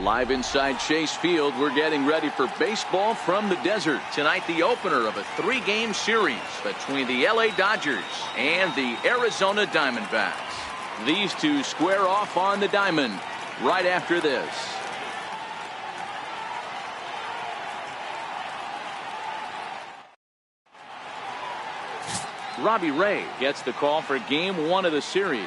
Live inside Chase Field, we're getting ready for baseball from the desert. Tonight, the opener of a 3-game series between the LA Dodgers and the Arizona Diamondbacks. These two square off on the diamond right after this. Robbie Ray gets the call for game 1 of the series.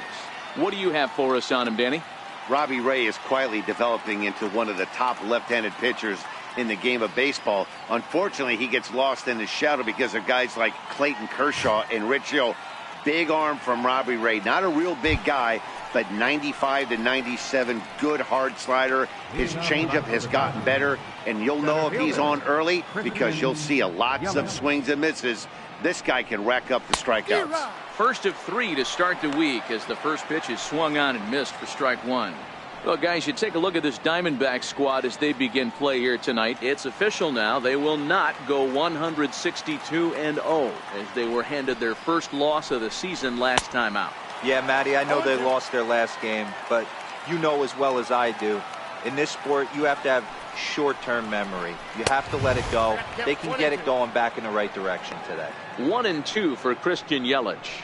What do you have for us on him, Danny? Robbie Ray is quietly developing into one of the top left-handed pitchers in the game of baseball. Unfortunately, he gets lost in the shadow because of guys like Clayton Kershaw and Rich Hill. Big arm from Robbie Ray. Not a real big guy, but 95 to 97, good hard slider. His changeup has gotten better, and you'll know if he's on early because you'll see lots of swings and misses. This guy can rack up the strikeouts. First of 3 to start the week as the first pitch is swung on and missed for strike 1. Well, guys, you take a look at this Diamondback squad as they begin play here tonight. It's official now. They will not go 162-0 as they were handed their first loss of the season last time out. Yeah, Matty, I know they lost their last game, but you know as well as I do, in this sport, you have to have short-term memory. You have to let it go. They can get it going back in the right direction today. 1-2 for Christian Yelich.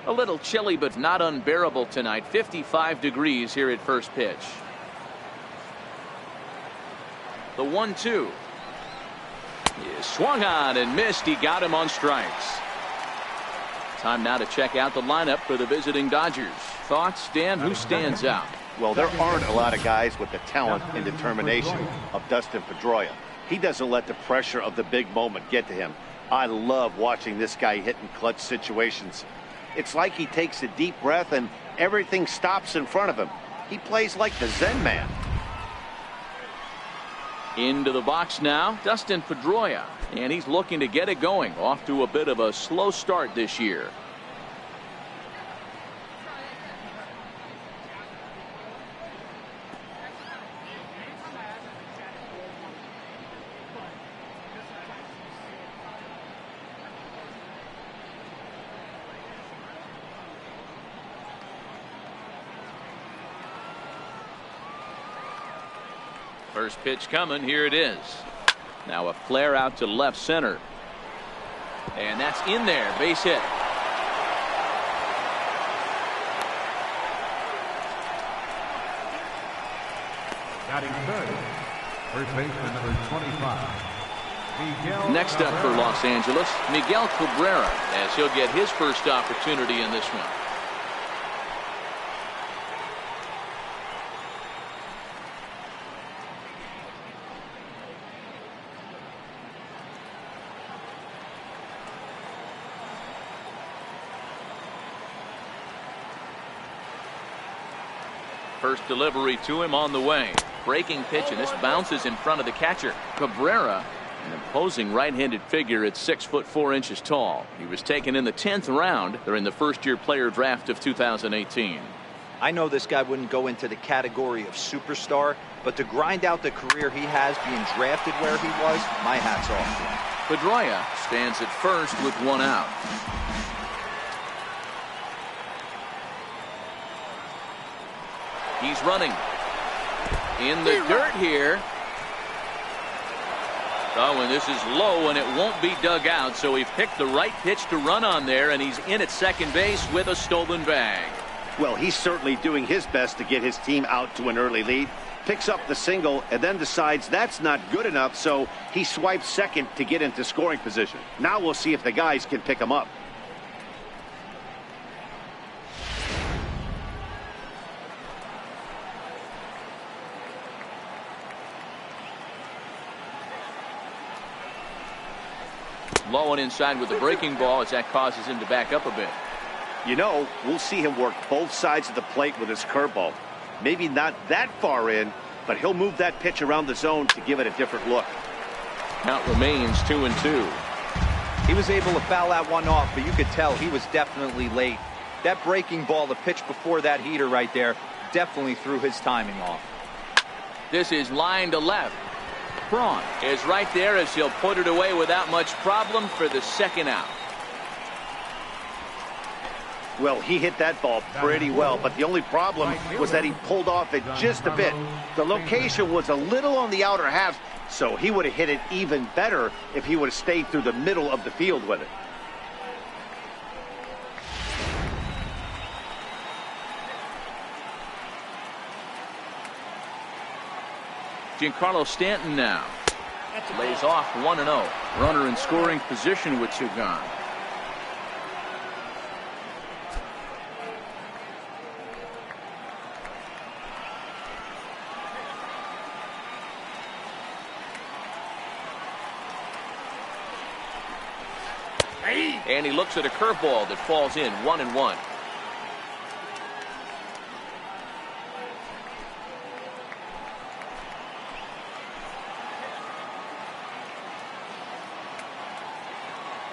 A little chilly but not unbearable tonight. 55 degrees here at first pitch. The 1-2 is swung on and missed. He got him on strikes. Time now to check out the lineup for the visiting Dodgers. Thoughts, Dan? Who stands out? Well, there aren't a lot of guys with the talent and determination of Dustin Pedroia. He doesn't let the pressure of the big moment get to him. I love watching this guy hit in clutch situations. It's like he takes a deep breath and everything stops in front of him. He plays like the Zen man. Into the box now, Dustin Pedroia, and he's looking to get it going. Off to a bit of a slow start this year. First pitch coming. Here it is. Now a flare out to left center. And that's in there. Base hit. Batting third, first baseman number 25. Next up for Los Angeles, Miguel Cabrera, as he'll get his first opportunity in this one. First delivery to him on the way. Breaking pitch, and this bounces in front of the catcher. Cabrera, an imposing right-handed figure at 6'4" tall. He was taken in the 10th round during the first-year player draft of 2018. I know this guy wouldn't go into the category of superstar, but to grind out the career he has being drafted where he was, my hat's off to him. Pedroia stands at first with 1 out. He's running in the dirt here. Oh, and this is low, and it won't be dug out, so he picked the right pitch to run on there, and he's in at second base with a stolen bag. Well, he's certainly doing his best to get his team out to an early lead. Picks up the single and then decides that's not good enough, so he swipes second to get into scoring position. Now we'll see if the guys can pick him up. Low and inside with the breaking ball as that causes him to back up a bit. You know, we'll see him work both sides of the plate with his curveball. Maybe not that far in, but he'll move that pitch around the zone to give it a different look. Count remains 2-2. He was able to foul that one off, but you could tell he was definitely late. That breaking ball, the pitch before that heater right there, definitely threw his timing off. This is line to left. Braun is right there as he'll put it away without much problem for the second out. Well, he hit that ball pretty well, but the only problem was that he pulled off it just a bit. The location was a little on the outer half, so he would have hit it even better if he would have stayed through the middle of the field with it. Giancarlo Stanton now lays off 1-0. Runner in scoring position with two gone. And he looks at a curveball that falls in. 1-1.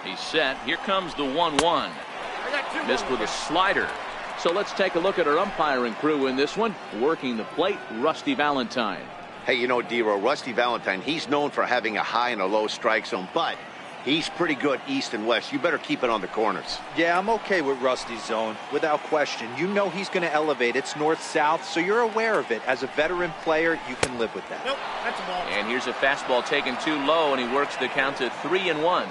He's set. Here comes the 1-1. Missed with a slider. So let's take a look at our umpiring crew in this one. Working the plate, Rusty Valentine. Hey, you know, D-Row, Rusty Valentine, he's known for having a high and a low strike zone, but he's pretty good east and west. You better keep it on the corners. Yeah, I'm okay with Rusty's zone, without question. You know he's going to elevate. It's north-south, so you're aware of it. As a veteran player, you can live with that. Nope, that's a ball. And here's a fastball taken too low, and he works the count to 3-1.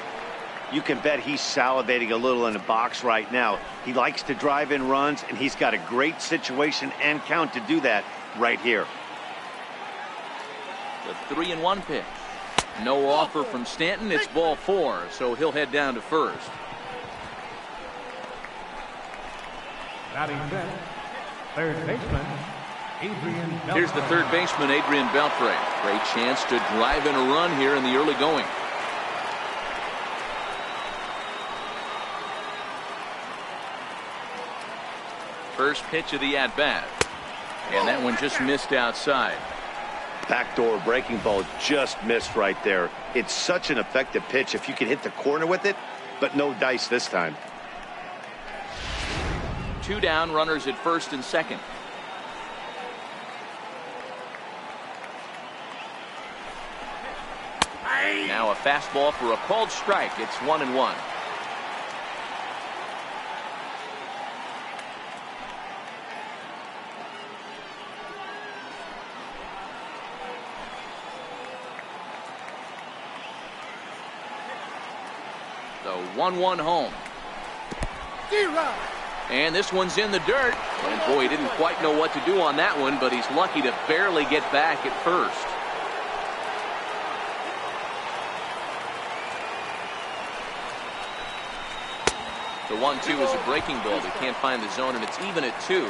You can bet he's salivating a little in the box right now. He likes to drive in runs, and he's got a great situation and count to do that right here. The 3-1 pitch. No offer from Stanton. It's ball 4, so he'll head down to first. Batting fifth, third baseman, Adrian Beltre. Here's the third baseman, Adrian Beltre. Great chance to drive in a run here in the early going. First pitch of the at-bat. And that one just missed outside. Backdoor breaking ball just missed right there. It's such an effective pitch if you can hit the corner with it, but no dice this time. 2 down, runners at first and second. Now a fastball for a called strike. It's 1-1. The 1-1 home. And this one's in the dirt. And boy, he didn't quite know what to do on that one, but he's lucky to barely get back at first. The 1-2 is a breaking ball. They can't find the zone, and it's even at 2.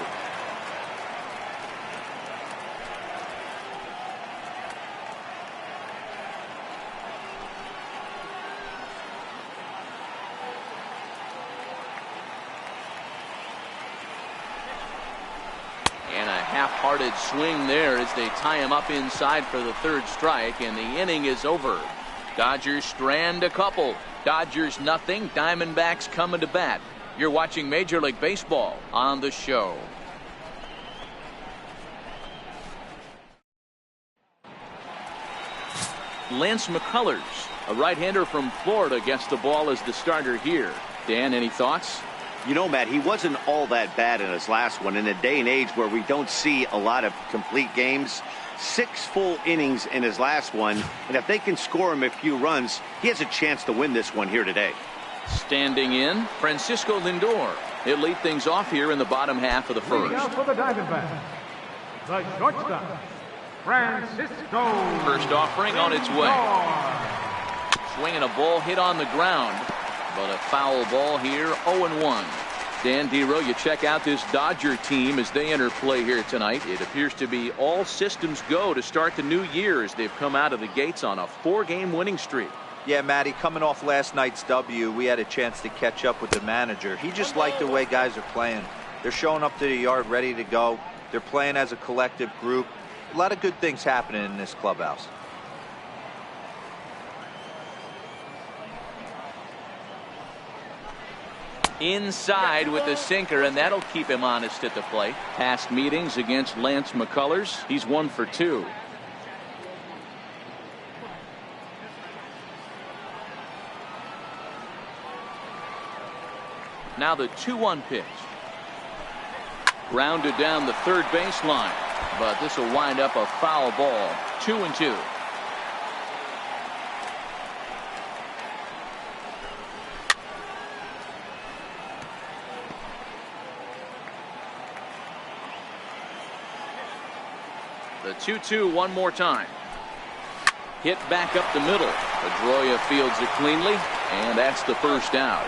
Half-hearted swing there as they tie him up inside for the third strike, and the inning is over. Dodgers strand a couple. Dodgers nothing. Diamondbacks coming to bat. You're watching Major League Baseball on the show. Lance McCullers, a right-hander from Florida, gets the ball as the starter here. Dan, any thoughts? You know, Matt, he wasn't all that bad in his last one. In a day and age where we don't see a lot of complete games, 6 full innings in his last one, and if they can score him a few runs, he has a chance to win this one here today. Standing in, Francisco Lindor. He'll lead things off here in the bottom half of the first. Out for the Diamondbacks, the shortstop, Francisco. First offering on its way. Swinging a ball hit on the ground. But a foul ball here, 0-1. Dan Dero, you check out this Dodger team as they enter play here tonight. It appears to be all systems go to start the new year as they've come out of the gates on a 4-game winning streak. Yeah, Matty, coming off last night's W, we had a chance to catch up with the manager. He just liked the way guys are playing. They're showing up to the yard ready to go. They're playing as a collective group. A lot of good things happening in this clubhouse. Inside with the sinker, and that'll keep him honest at the plate. Past meetings against Lance McCullers, he's 1 for 2. Now the 2-1 pitch. Grounded down the third baseline, but this will wind up a foul ball. 2-2. The 2-2 one more time. Hit back up the middle. Pedroia fields it cleanly, and that's the first out.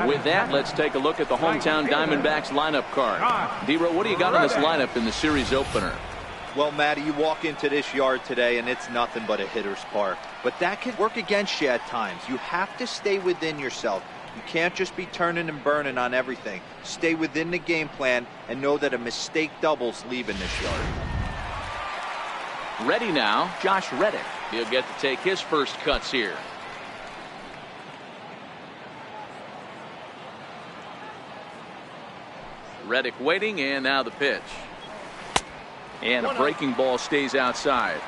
With that, let's take a look at the hometown Diamondbacks lineup card. D-Row, what do you got on this lineup in the series opener? Well, Matty, you walk into this yard today and it's nothing but a hitter's park. But that can work against you at times. You have to stay within yourself. You can't just be turning and burning on everything. Stay within the game plan and know that a mistake doubles leaving this yard. Ready now, Josh Reddick. He'll get to take his first cuts here. Reddick waiting, and now the pitch. And a breaking ball stays outside.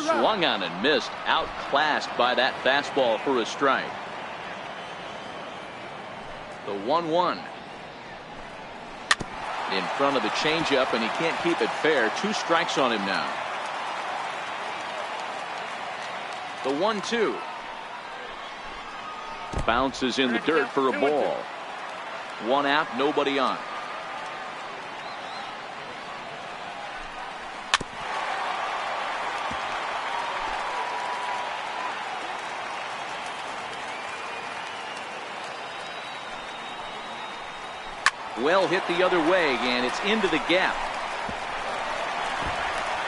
Swung on and missed, outclassed by that fastball for a strike. The 1-1. In front of the changeup, and he can't keep it fair. 2 strikes on him now. The 1-2. Bounces in the dirt for a ball. 1 out, nobody on. Well hit the other way, and it's into the gap.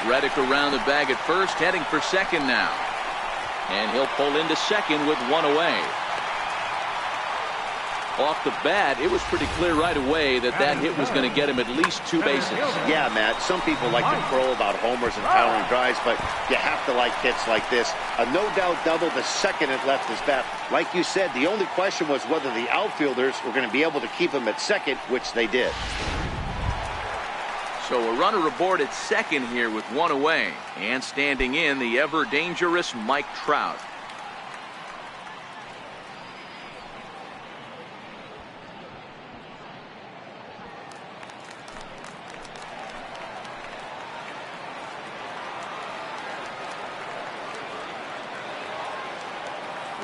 Reddick around the bag at first, heading for second now. And he'll pull into second with 1 away. Off the bat, it was pretty clear right away that that hit was going to get him at least 2 bases. Yeah, Matt, some people like to crow about homers and powering drives, but you have to like hits like this. A no-doubt double the second it left his bat. Like you said, the only question was whether the outfielders were going to be able to keep him at second, which they did. So a runner aboard at second here with 1 away. And standing in, the ever-dangerous Mike Trout.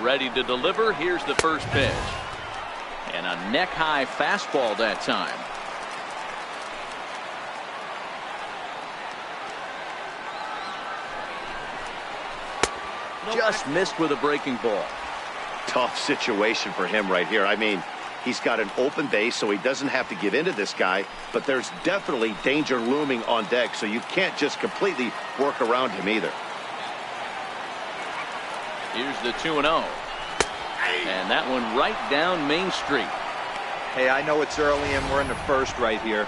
Ready to deliver. Here's the first pitch. And a neck-high fastball that time. Just missed with a breaking ball. Tough situation for him right here. I mean, he's got an open base, so he doesn't have to give in to this guy, but there's definitely danger looming on deck, so you can't just completely work around him either. Here's the 2-0. And that one right down Main Street. Hey, I know it's early and we're in the first right here,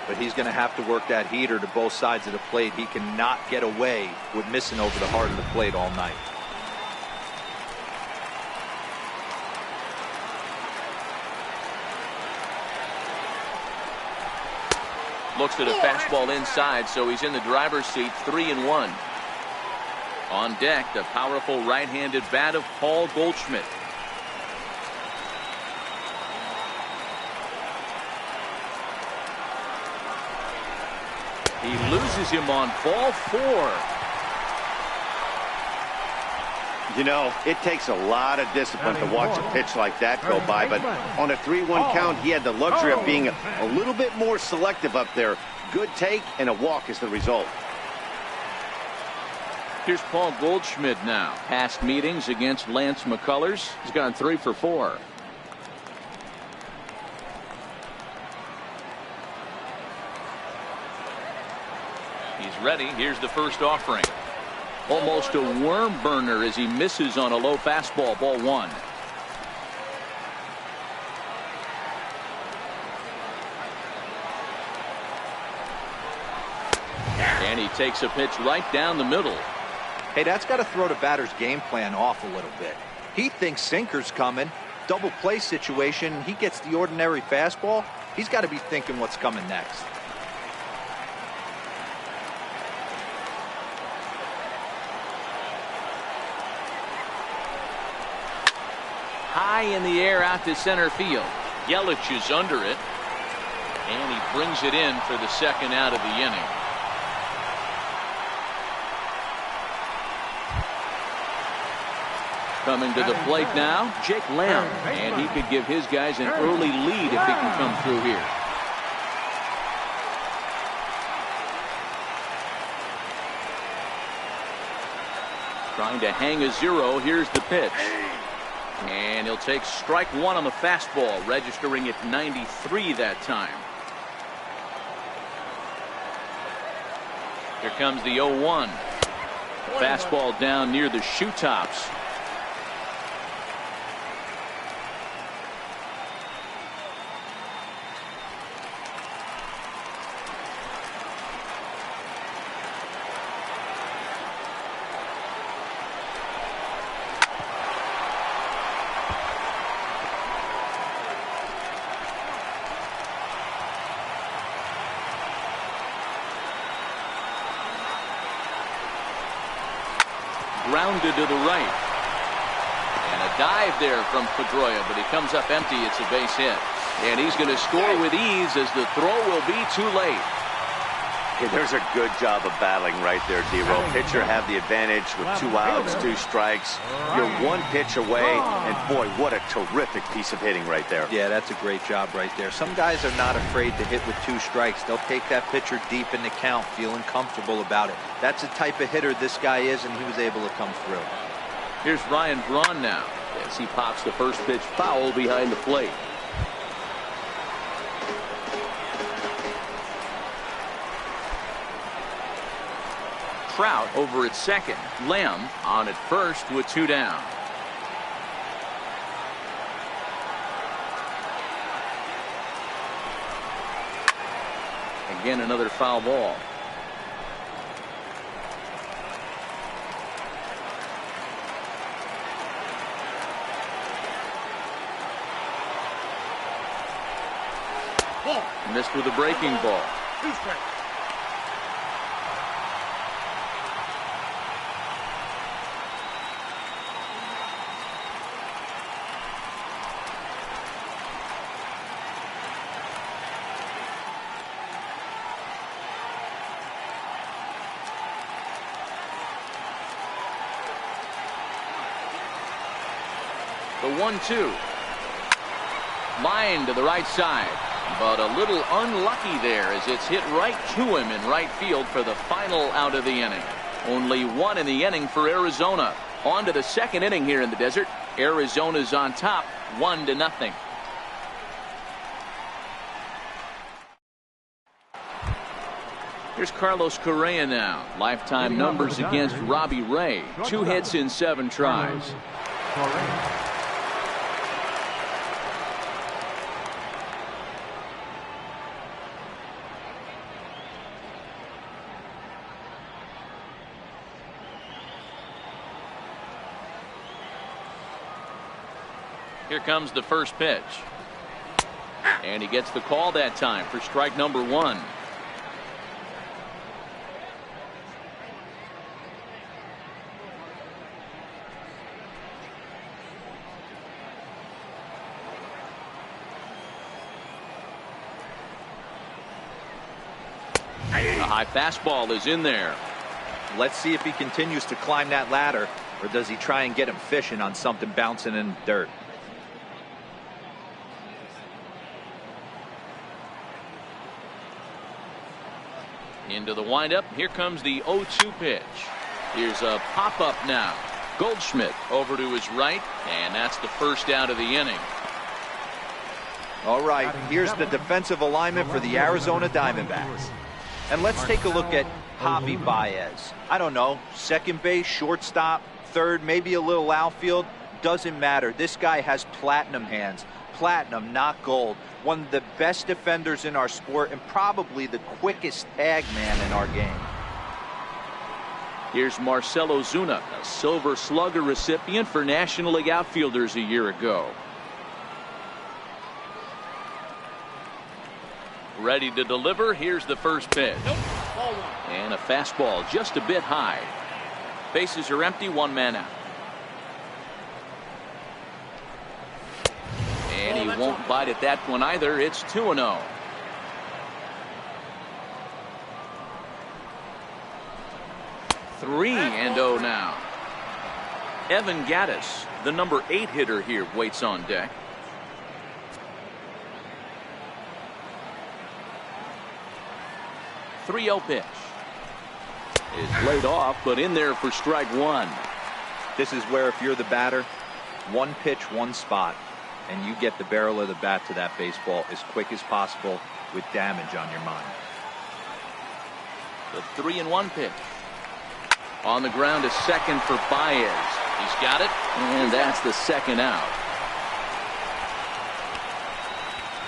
but he's going to have to work that heater to both sides of the plate. He cannot get away with missing over the heart of the plate all night. Looks at a fastball inside, so he's in the driver's seat. 3-1. On deck, the powerful right-handed bat of Paul Goldschmidt. He loses him on ball 4. You know, it takes a lot of discipline to watch a pitch like that go by, but on a 3-1 count, he had the luxury of being a little bit more selective up there. Good take, and a walk is the result. Here's Paul Goldschmidt now. Past meetings against Lance McCullers. He's gone 3 for 4. He's ready. Here's the first offering. Almost a worm burner as he misses on a low fastball. Ball 1. And he takes a pitch right down the middle. Hey, that's got to throw the batter's game plan off a little bit. He thinks sinker's coming. Double play situation. He gets the ordinary fastball. He's got to be thinking what's coming next. high in the air out to center field. Yelich is under it, and he brings it in for the second out of the inning. Coming to the plate now, Jake Lamb, and he could give his guys an early lead if he can come through here. Trying to hang a 0. Here's the pitch. And he'll take strike one on the fastball, registering at 93 that time. Here comes the 0-1. Fastball down near the shoe tops. Grounded to the right. And a dive there from Pedroia, but he comes up empty. It's a base hit. And he's going to score with ease as the throw will be too late. Yeah, there's a good job of battling right there, D-Roll. Pitcher have the advantage with 2 outs, 2 strikes. You're 1 pitch away, and boy, what a terrific piece of hitting right there. Yeah, that's a great job right there. Some guys are not afraid to hit with 2 strikes. They'll take that pitcher deep in the count, feeling comfortable about it. That's the type of hitter this guy is, and he was able to come through. Here's Ryan Braun now as he pops the first pitch foul behind the plate. Trout over at second. Lamb on at first with 2 down. Again, another foul ball. Missed with a breaking ball. 2 strikes. The 1-2. Line to the right side, but a little unlucky there as it's hit right to him in right field for the final out of the inning. Only 1 in the inning for Arizona. On to the second inning here in the desert. Arizona's on top, 1-0. Here's Carlos Correa now. Lifetime numbers against Robbie Ray. 2 hits in 7 tries. Here comes the first pitch. And he gets the call that time for strike number 1. A high fastball is in there. Let's see if he continues to climb that ladder, or does he try and get him fishing on something bouncing in the dirt. Into the windup. Here comes the 0-2 pitch. Here's a pop-up now. Goldschmidt over to his right, and that's the first out of the inning. All right, here's the defensive alignment for the Arizona Diamondbacks. And let's take a look at Javi Baez. I don't know, second base, shortstop, third, maybe a little outfield. Doesn't matter. This guy has platinum hands. Platinum, not gold. One of the best defenders in our sport and probably the quickest tag man in our game. Here's Marcell Ozuna, a Silver Slugger recipient for National League outfielders a year ago. Ready to deliver. Here's the first pitch. And a fastball just a bit high. Bases are empty, 1 man out. he won't bite at that one either. It's 2-0. Three and 0 now. Evan Gattis, the number 8 hitter here, waits on deck. .30 pitch is laid off, but in there for strike one. This is where if you're the batter, one pitch, one spot, and you get the barrel of the bat to that baseball as quick as possible with damage on your mind. The 3-1 pitch. On the ground to second for Baez. He's got it, and that's the second out.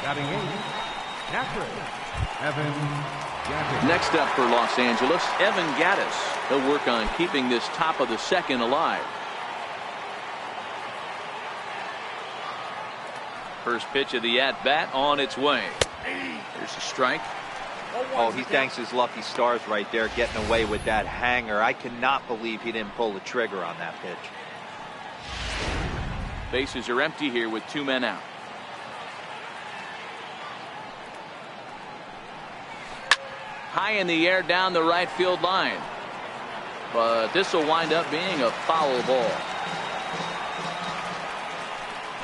Batting in, catcher, Evan Gattis. Next up for Los Angeles, Evan Gattis. He'll work on keeping this top of the second alive. First pitch of the at-bat on its way. There's a strike. Oh, he thanks his lucky stars right there, getting away with that hanger. I cannot believe he didn't pull the trigger on that pitch. Bases are empty here with 2 men out. High in the air down the right field line. But this will wind up being a foul ball.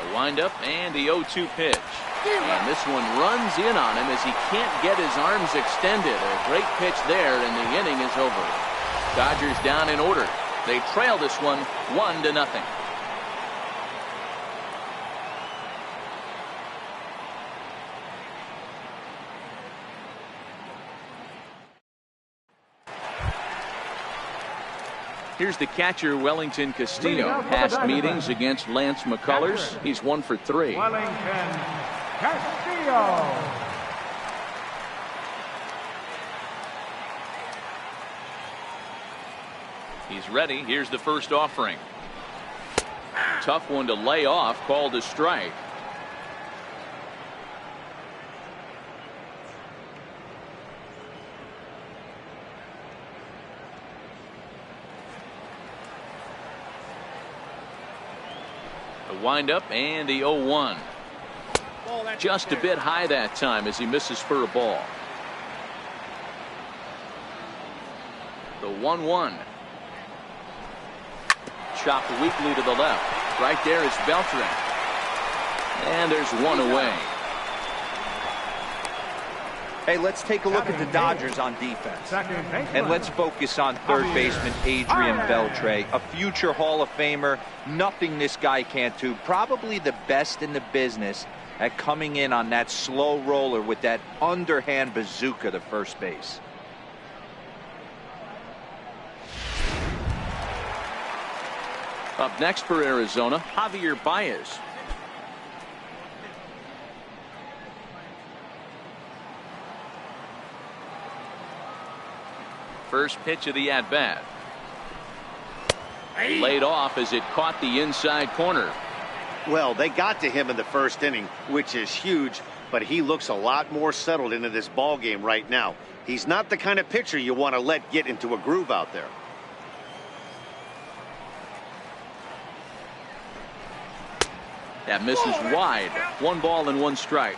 A windup and the 0-2 pitch. And this one runs in on him as he can't get his arms extended. A great pitch there, and the inning is over. Dodgers down in order. They trail this one 1-0. Here's the catcher, Wellington Castillo. Past meetings against Lance McCullers. He's 1 for 3. Wellington Castillo. He's ready. Here's the first offering. Tough one to lay off, called a strike. The windup and the 0-1. Just a bit high that time as he misses for a ball. The 1-1. Chopped weakly to the left. Right there is Beltran. And there's one away. Hey, let's take a look at the Dodgers on defense. And let's focus on third baseman Adrian Beltre, a future Hall of Famer. Nothing this guy can't do. Probably the best in the business at coming in on that slow roller with that underhand bazooka to first base. Up next for Arizona, Javier Baez. First pitch of the at-bat. Laid off as it caught the inside corner. Well, they got to him in the first inning, which is huge, but he looks a lot more settled into this ball game right now. He's not the kind of pitcher you want to let get into a groove out there. That misses wide. 1 ball and 1 strike.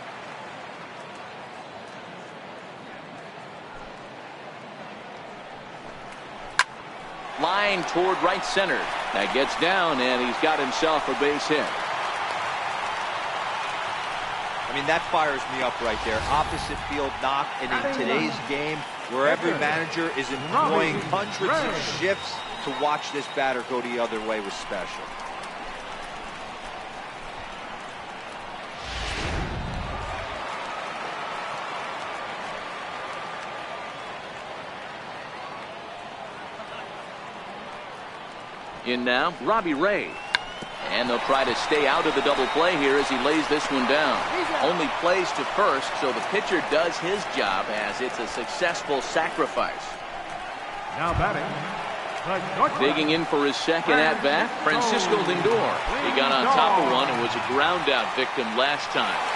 Line toward right center. That gets down, and he's got himself a base hit. I mean, that fires me up right there. Opposite field knock, and in today's game, where every manager is employing hundreds of shifts to watch this batter go the other way was special. In now, Robbie Ray. And they'll try to stay out of the double play here as he lays this one down. Only plays to first, so the pitcher does his job as it's a successful sacrifice. Now batting. Digging in for his second at-bat, Francisco Lindor. He got on top of one and was a ground-out victim last time.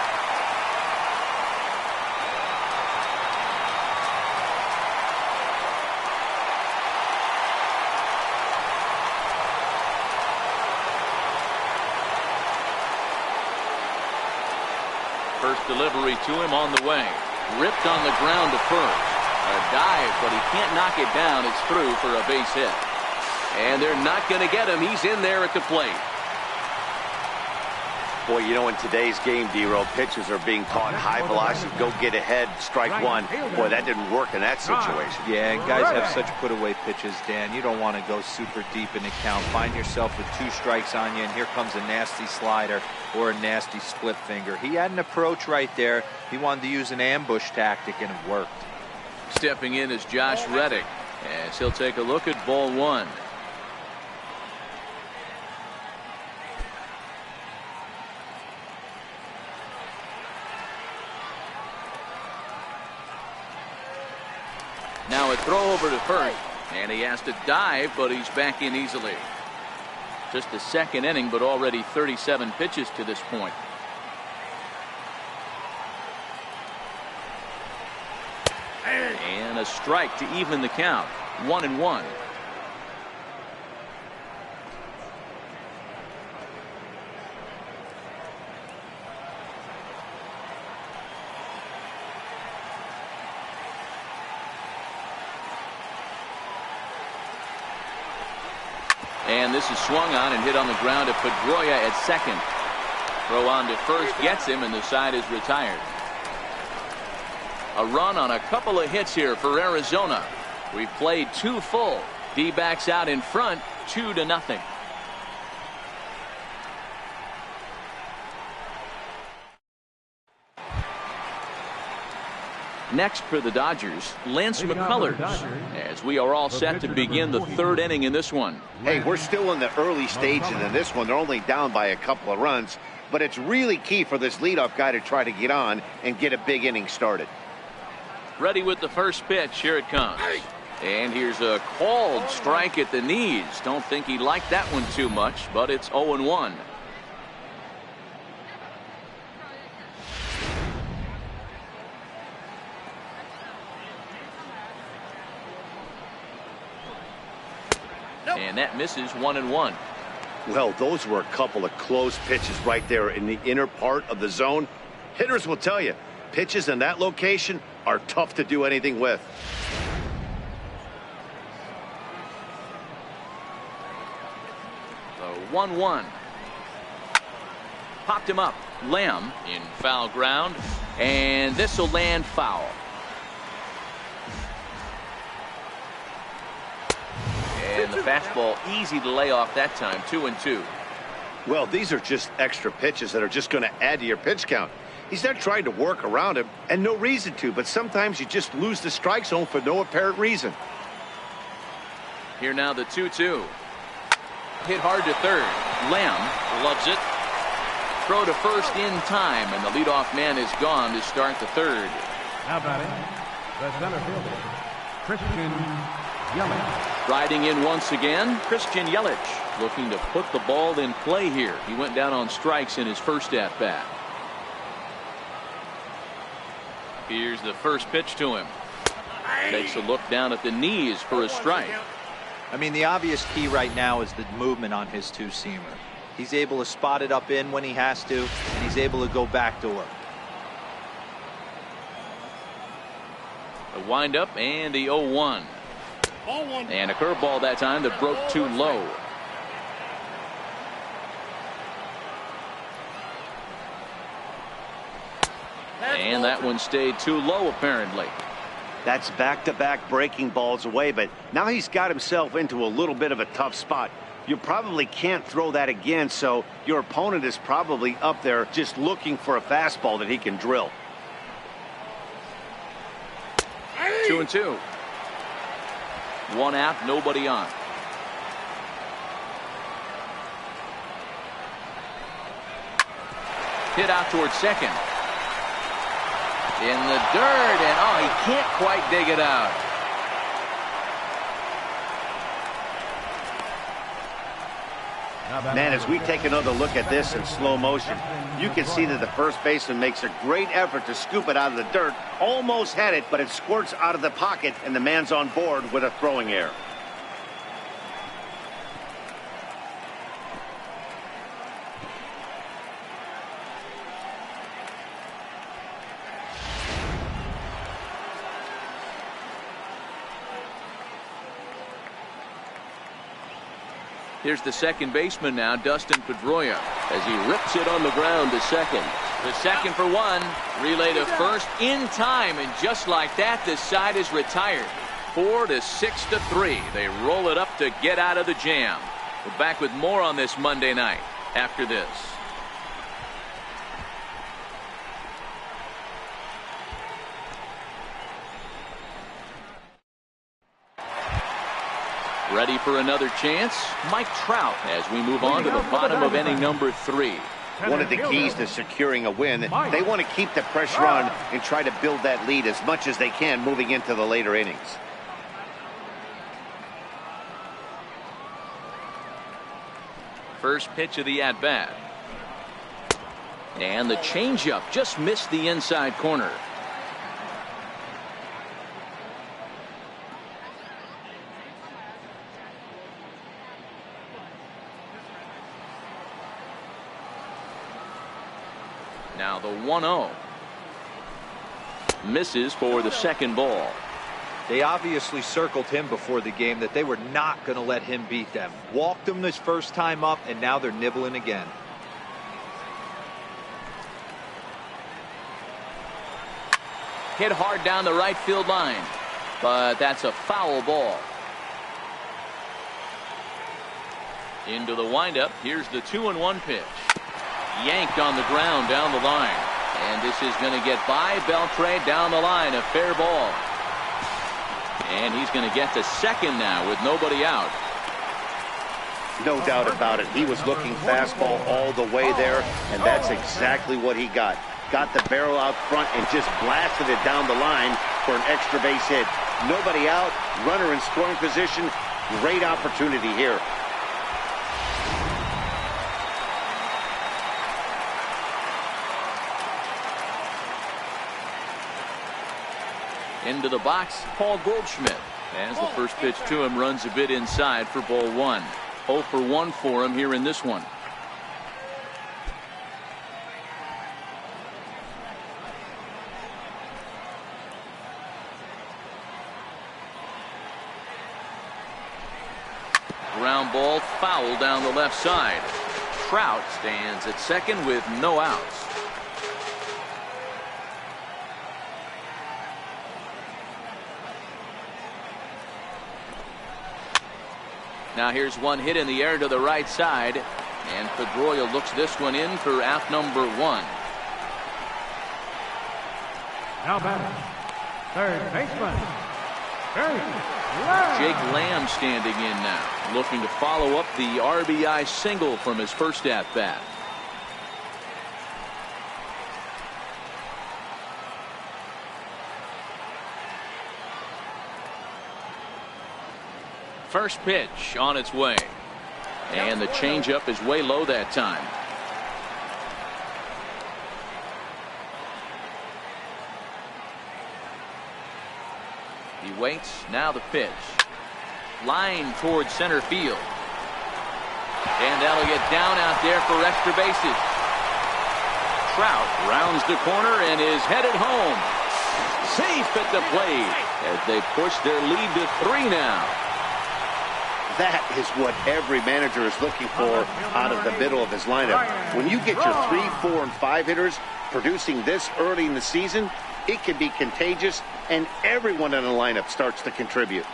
First delivery to him on the way. Ripped on the ground to first. A dive, but he can't knock it down. It's through for a base hit. And they're not going to get him. He's in there at the plate. Boy, you know, in today's game, D-Roll, pitchers are being taught high velocity, go get ahead, strike one. Boy, that didn't work in that situation. Yeah, and guys have such put-away pitches, Dan. You don't want to go super deep in the count. Find yourself with 2 strikes on you, and here comes a nasty slider or a nasty split finger. He had an approach right there. He wanted to use an ambush tactic, and it worked. Stepping in is Josh Reddick, as he'll take a look at ball 1. Now a throw over to first, and he has to dive, but he's back in easily. Just the second inning, but already 37 pitches to this point. And a strike to even the count. 1-1. And this is swung on and hit on the ground to Pedroia at second. Throw on to first gets him, and the side is retired. A run on a couple of hits here for Arizona. We've played 2 full. D-backs out in front, 2-0. Next for the Dodgers, Lance McCullers, as we are all set to begin the 3rd inning in this one. Hey, we're still in the early stages in this one. They're only down by a couple of runs, but it's really key for this leadoff guy to try to get on and get a big inning started. Ready with the first pitch. Here it comes. And here's a called strike at the knees. Don't think he liked that one too much, but it's 0-1. And that misses. 1-1. Well, those were a couple of close pitches right there in the inner part of the zone. Hitters will tell you, pitches in that location are tough to do anything with. The 1-1. Popped him up. Lamb in foul ground, and this will land foul. And the fastball easy to lay off that time. 2-2. Well, these are just extra pitches that are just going to add to your pitch count. He's not trying to work around him, and no reason to, but sometimes you just lose the strike zone for no apparent reason. Here now the 2-2. Hit hard to third. Lamb loves it. Throw to first in time, and the leadoff man is gone to start the 3rd. Now batting, the center fielder, Christian Yelich. Riding in once again, Christian Yelich, looking to put the ball in play here. He went down on strikes in his first at-bat. Here's the first pitch to him. Takes a look down at the knees for a strike. I mean, the obvious key right now is the movement on his 2-seamer. He's able to spot it up in when he has to, and he's able to go back to work. A windup and the 0-1. And a curveball that time that broke too low. And that one stayed too low apparently. That's back-to-back breaking balls away, but now he's got himself into a little bit of a tough spot. You probably can't throw that again, so your opponent is probably up there just looking for a fastball that he can drill. 2-2. 1 out, nobody on. Hit out towards second. In the dirt, and oh, he can't quite dig it out. Man, as we take another look at this in slow motion, you can see that the first baseman makes a great effort to scoop it out of the dirt. Almost had it, but it squirts out of the pocket, and the man's on board with a throwing error. Here's the second baseman now, Dustin Pedroia, as he rips it on the ground to second. The second for one, relay to first in time, and just like that, the side is retired. 4 to 6 to 3. They roll it up to get out of the jam. We're back with more on this Monday night after this. Ready for another chance? Mike Trout as we move on to the bottom of inning number 3. One of the keys to securing a win, they want to keep the pressure on and try to build that lead as much as they can moving into the later innings. First pitch of the at-bat. And the changeup just missed the inside corner. Now the 1-0. Misses for the second ball. They obviously circled him before the game that they were not going to let him beat them. Walked him this first time up, and now they're nibbling again. Hit hard down the right field line, but that's a foul ball. Into the windup. Here's the 2-1 pitch. Yanked on the ground down the line. And this is going to get by Beltre down the line. A fair ball. And he's going to get to second now with nobody out. No doubt about it. He was looking fastball all the way there, and that's exactly what he got. Got the barrel out front and just blasted it down the line for an extra base hit. Nobody out, runner in scoring position. Great opportunity here. Into the box, Paul Goldschmidt. As the first pitch to him runs a bit inside for ball 1. 0 for 1 for him here in this one. Ground ball foul down the left side. Trout stands at second with no outs. Now here's one hit in the air to the right side, and Pedroia looks this one in for out number 1. Now batting, third baseman, Jake Lamb standing in now, looking to follow up the RBI single from his first at bat. First pitch on its way, and the changeup is way low that time. He waits. Now the pitch. Line towards center field, and that'll get down out there for extra bases. Trout rounds the corner and is headed home. Safe at the plate as they push their lead to 3 now. That is what every manager is looking for out of the middle of his lineup. When you get your 3, 4, and 5 hitters producing this early in the season, it can be contagious, and everyone in the lineup starts to contribute.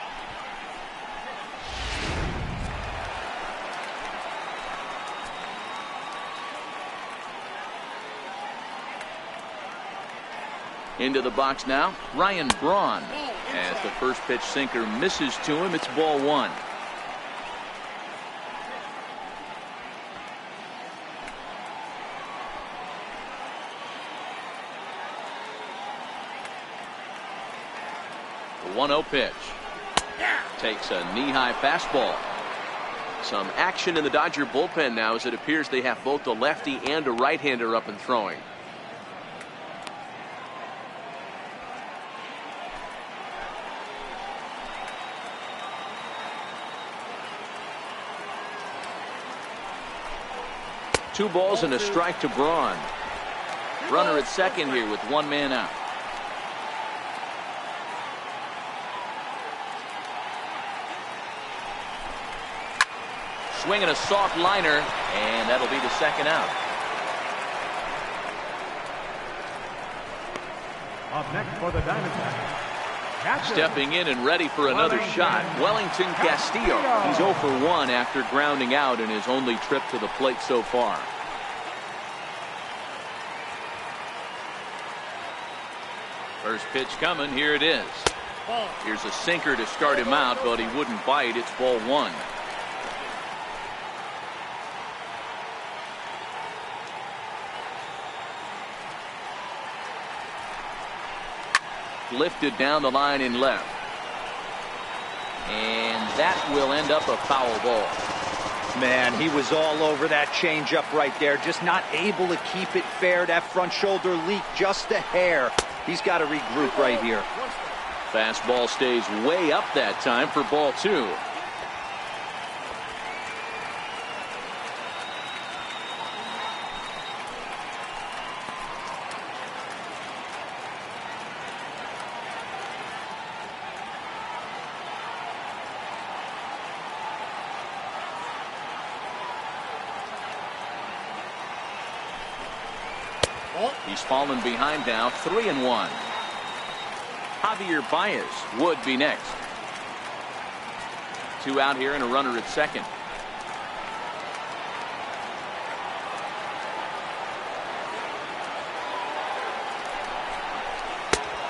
Into the box now, Ryan Braun. As the first pitch sinker misses to him, it's ball 1. The 1-0 pitch. Takes a knee-high fastball. Some action in the Dodger bullpen now, as it appears they have both a lefty and a right-hander up and throwing. Two balls and a strike to Braun. Runner at second here with 1 man out. Swinging a soft liner, and that'll be the second out. Up next for the Diamondbacks, catcher. Stepping in and ready for another shot, Wellington Castillo. He's 0 for 1 after grounding out in his only trip to the plate so far. First pitch coming. Here it is. Here's a sinker to start him out, but he wouldn't bite. It's ball 1. Lifted down the line in left. And that will end up a foul ball. Man, he was all over that changeup right there. Just not able to keep it fair. That front shoulder leak just a hair. He's got to regroup right here. Fastball stays way up that time for ball 2. He's fallen behind now, 3-1. Javier Baez would be next. 2 out here and a runner at second.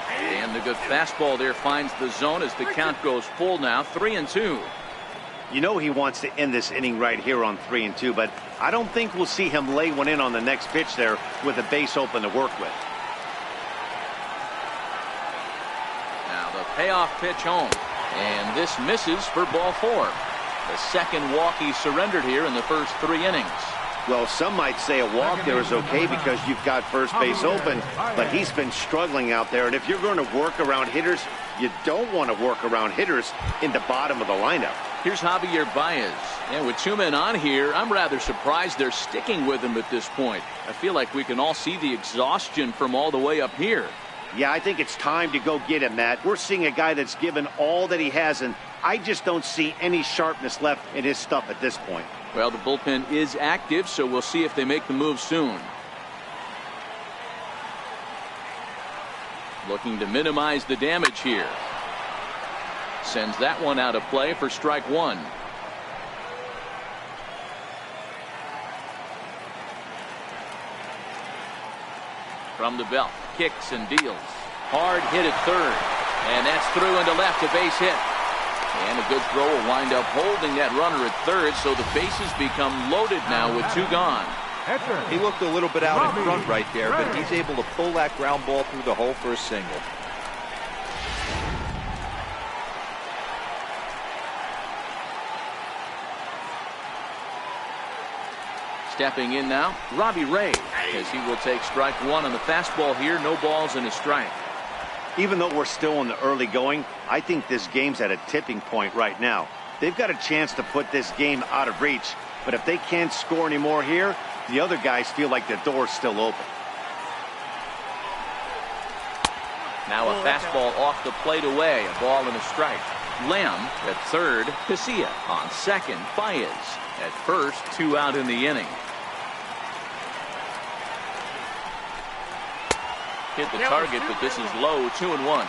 And the good fastball there finds the zone as the count goes full now, 3-2. You know he wants to end this inning right here on 3-2, but I don't think we'll see him lay one in on the next pitch there with a base open to work with. Now the payoff pitch home, and this misses for ball 4. The second walk he surrendered here in the first 3 innings. Well, some might say a walk there is okay because you've got first base open, but he's been struggling out there, and if you're going to work around hitters, you don't want to work around hitters in the bottom of the lineup. Here's Javier Baez, and with 2 men on here, I'm rather surprised they're sticking with him at this point. I feel like we can all see the exhaustion from all the way up here. Yeah, I think it's time to go get him, Matt. We're seeing a guy that's given all that he has, and I just don't see any sharpness left in his stuff at this point. Well, the bullpen is active, so we'll see if they make the move soon. Looking to minimize the damage here. Sends that one out of play for strike 1. From the belt, kicks and deals. Hard hit at third, and that's through into left, a base hit. And a good throw will wind up holding that runner at third, so the bases become loaded now with 2 gone. He looked a little bit out in front right there, but he's able to pull that ground ball through the hole for a single. Stepping in now, Robbie Ray, as he will take strike 1 on the fastball here. No balls and a strike. Even though we're still in the early going, I think this game's at a tipping point right now. They've got a chance to put this game out of reach, but if they can't score any more here, the other guys feel like the door's still open. Now a fastball off the plate away, a ball and a strike. Lamb at third, Casilla on second, Baez at first, 2 out in the inning. Hit the target, but this is low, 2-1.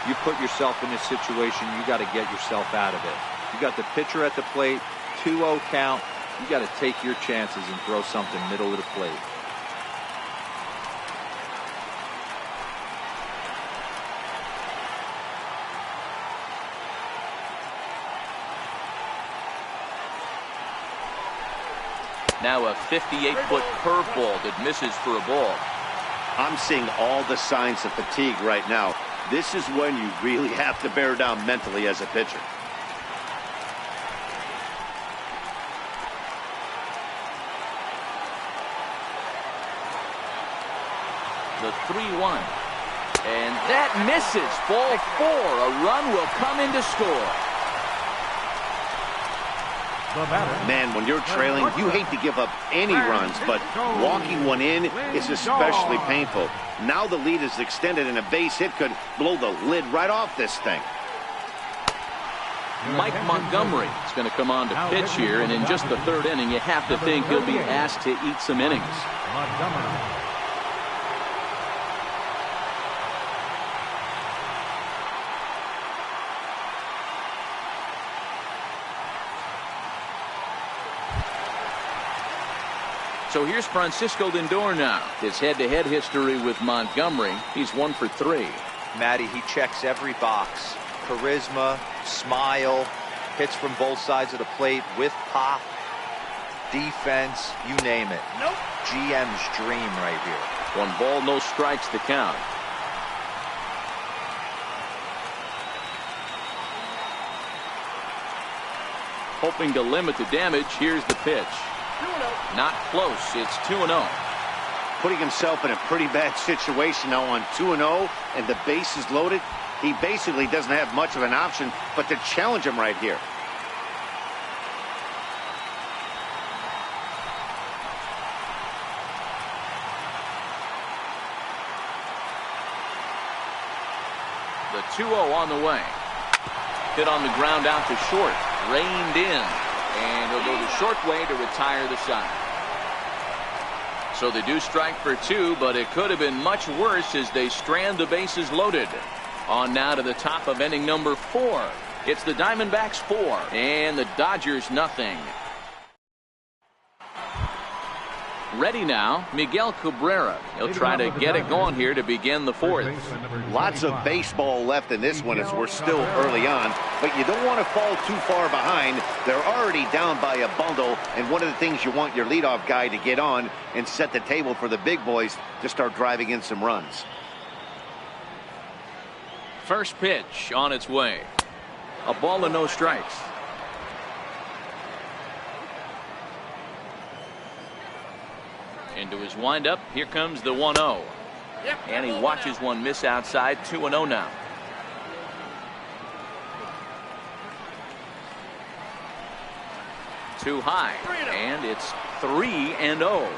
You put yourself in this situation, you got to get yourself out of it. You got the pitcher at the plate, 2-0 count. You got to take your chances and throw something middle of the plate. Now a 58-foot curveball that misses for a ball. I'm seeing all the signs of fatigue right now. This is when you really have to bear down mentally as a pitcher. The 3-1. And that misses. Ball 4. A run will come in to score. Man, when you're trailing, you hate to give up any runs, but walking one in is especially painful. Now the lead is extended, and a base hit could blow the lid right off this thing. Mike Montgomery is going to come on to pitch here, and in just the third inning, you have to think he'll be asked to eat some innings. Montgomery. So here's Francisco Lindor now. His head-to-head history with Montgomery, he's 1 for 3. Matty, he checks every box. Charisma, smile, hits from both sides of the plate with pop, defense, you name it. Nope. GM's dream right here. 1 ball, no strikes to count. Hoping to limit the damage, here's the pitch. Not close. It's 2-0. Putting himself in a pretty bad situation now on 2-0, and the base is loaded. He basically doesn't have much of an option but to challenge him right here. The 2-0 on the way. Hit on the ground out to short. Reined in. And he'll go the short way to retire the side. So they do strike for 2, but it could have been much worse as they strand the bases loaded. On now to the top of inning number 4. It's the Diamondbacks 4 and the Dodgers nothing. Ready now, Miguel Cabrera. He'll try to get it going here to begin the 4th. Lots of baseball left in this one as we're still early on, but you don't want to fall too far behind. They're already down by a bundle, and one of the things you want your leadoff guy to get on and set the table for the big boys to start driving in some runs. First pitch on its way. A ball and no strikes. Into his windup, here comes the 1-0. And he watches one miss outside. 2-0 now. Too high, and it's 3-0.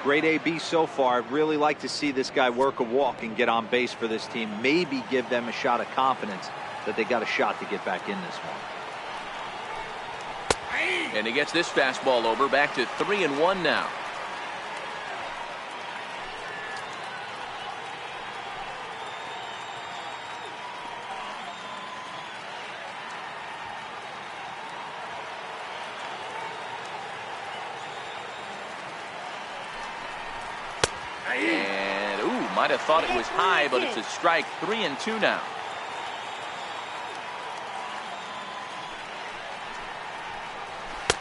Great AB so far. I'd really like to see this guy work a walk and get on base for this team. Maybe give them a shot of confidence that they got a shot to get back in this one. And he gets this fastball over, back to 3-1 now. And might have thought it was high, but it's a strike. 3-2 now.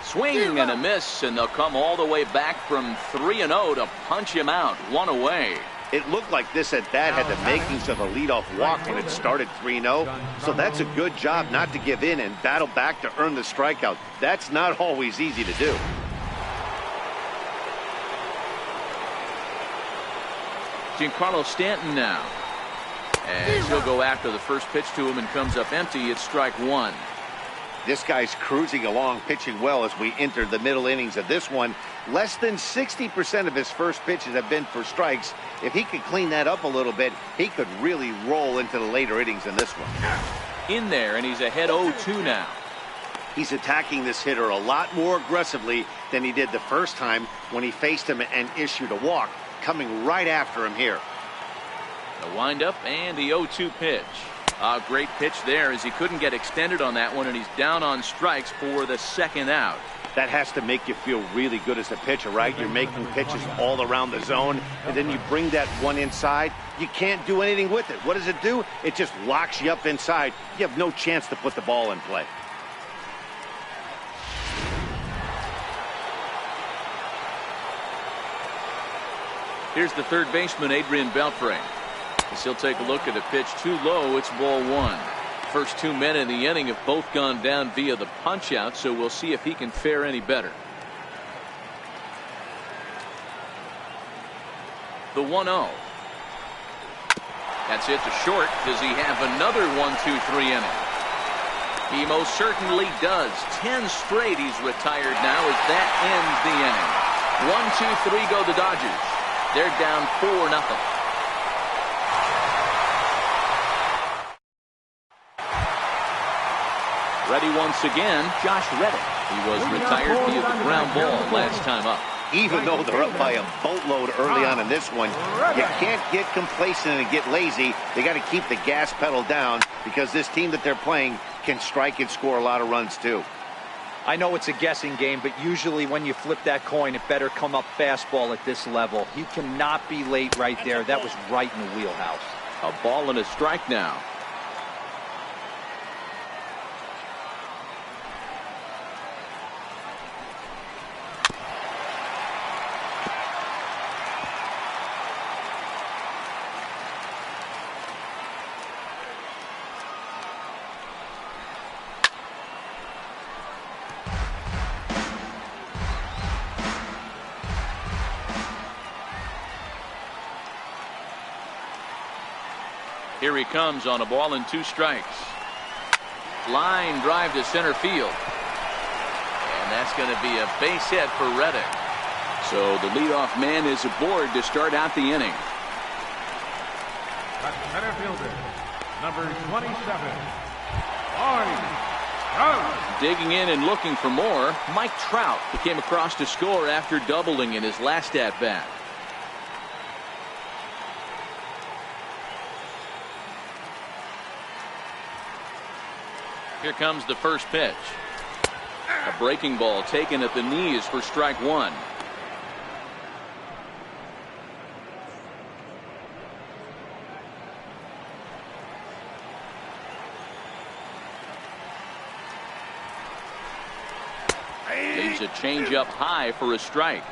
Swing and a miss, and they'll come all the way back from 3-0 to punch him out. 1 away. It looked like this at bat had the makings of a leadoff walk when it started 3-0. So that's a good job not to give in and battle back to earn the strikeout. That's not always easy to do. Giancarlo Stanton now. And he'll go after the first pitch to him and comes up empty. It's strike 1. This guy's cruising along, pitching well as we enter the middle innings of this one. Less than 60% of his first pitches have been for strikes. If he could clean that up a little bit, he could really roll into the later innings in this one. In there, and he's ahead 0-2 now. He's attacking this hitter a lot more aggressively than he did the first time when he faced him and issued a walk. Coming right after him here. The windup and the 0-2 pitch. A great pitch there as he couldn't get extended on that one, and he's down on strikes for the second out. That has to make you feel really good as a pitcher, right? You're making pitches all around the zone, and then you bring that one inside. You can't do anything with it. What does it do? It just locks you up inside. You have no chance to put the ball in play. Here's the third baseman, Adrian Beltre. As he'll take a look at a pitch too low. It's ball 1. First 2 men in the inning have both gone down via the punch out, so we'll see if he can fare any better. The 1-0. That's it to short. Does he have another 1-2-3 inning? He most certainly does. 10 straight he's retired now as that ends the inning. 1-2-3 go the Dodgers. They're down 4-0. Ready once again, Josh Reddick. He was retired via the ground ball last time up. Even though they're up by a boatload early on in this one, you can't get complacent and get lazy. They got to keep the gas pedal down because this team that they're playing can strike and score a lot of runs too. I know it's a guessing game, but usually when you flip that coin, it better come up fastball at this level. He cannot be late right there. That was right in the wheelhouse. A ball and a strike now. Here he comes on a ball and 2 strikes. Line drive to center field. And that's going to be a base hit for Reddick. So the leadoff man is aboard to start out the inning. At center fielder, number 27, Mike Trout. Digging in and looking for more, Mike Trout came across to score after doubling in his last at-bat. Here comes the first pitch. A breaking ball taken at the knees for strike 1. Leaves a changeup high for a strike.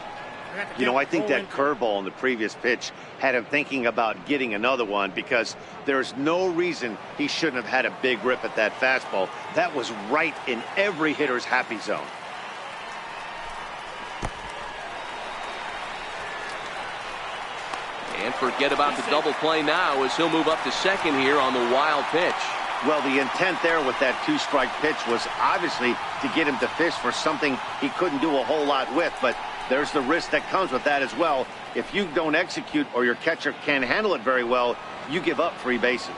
You know, I think that curveball in the previous pitch had him thinking about getting another one because there's no reason he shouldn't have had a big rip at that fastball. That was right in every hitter's happy zone. And forget about the double play now as he'll move up to second here on the wild pitch. Well, the intent there with that 2-strike pitch was obviously to get him to fish for something he couldn't do a whole lot with, but there's the risk that comes with that as well. If you don't execute or your catcher can't handle it very well, you give up 3 bases.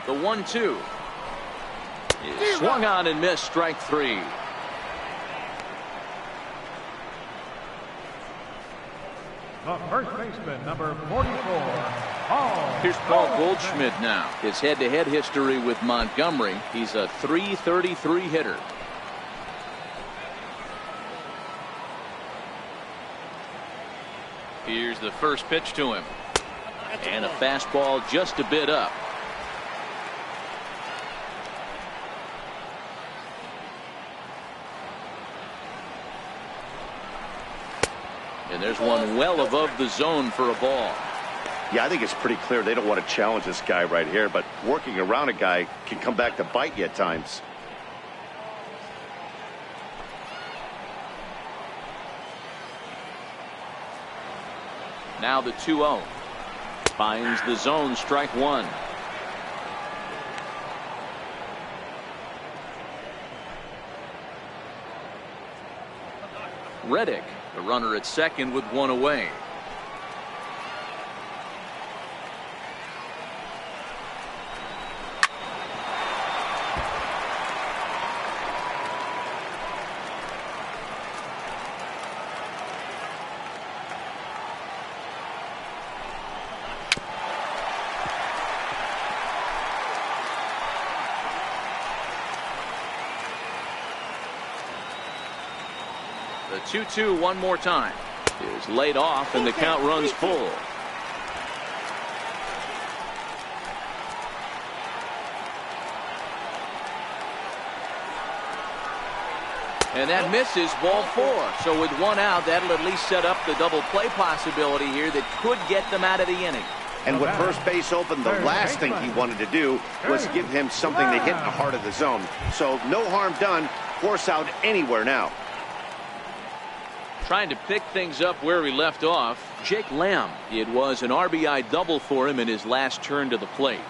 The 1-2 is swung on and missed, strike 3. The first baseman, number 44, Paul. Here's Paul Goldschmidt now. His head-to-head history with Montgomery. He's a .333 hitter. Here's the first pitch to him. And a fastball just a bit up. And there's one well above the zone for a ball. Yeah, I think it's pretty clear they don't want to challenge this guy right here, but working around a guy can come back to bite you at times. Now the 2-0. Finds the zone, strike 1. Reddick, the runner at second with 1 away. The 2-2 one more time is laid off and the count runs full. And that misses, ball 4. So with 1 out, that'll at least set up the double play possibility here that could get them out of the inning. And with first base open, the last thing he wanted to do was give him something to hit in the heart of the zone. So no harm done. Force out anywhere now. Trying to pick things up where he left off, Jake Lamb. It was an RBI double for him in his last turn to the plate.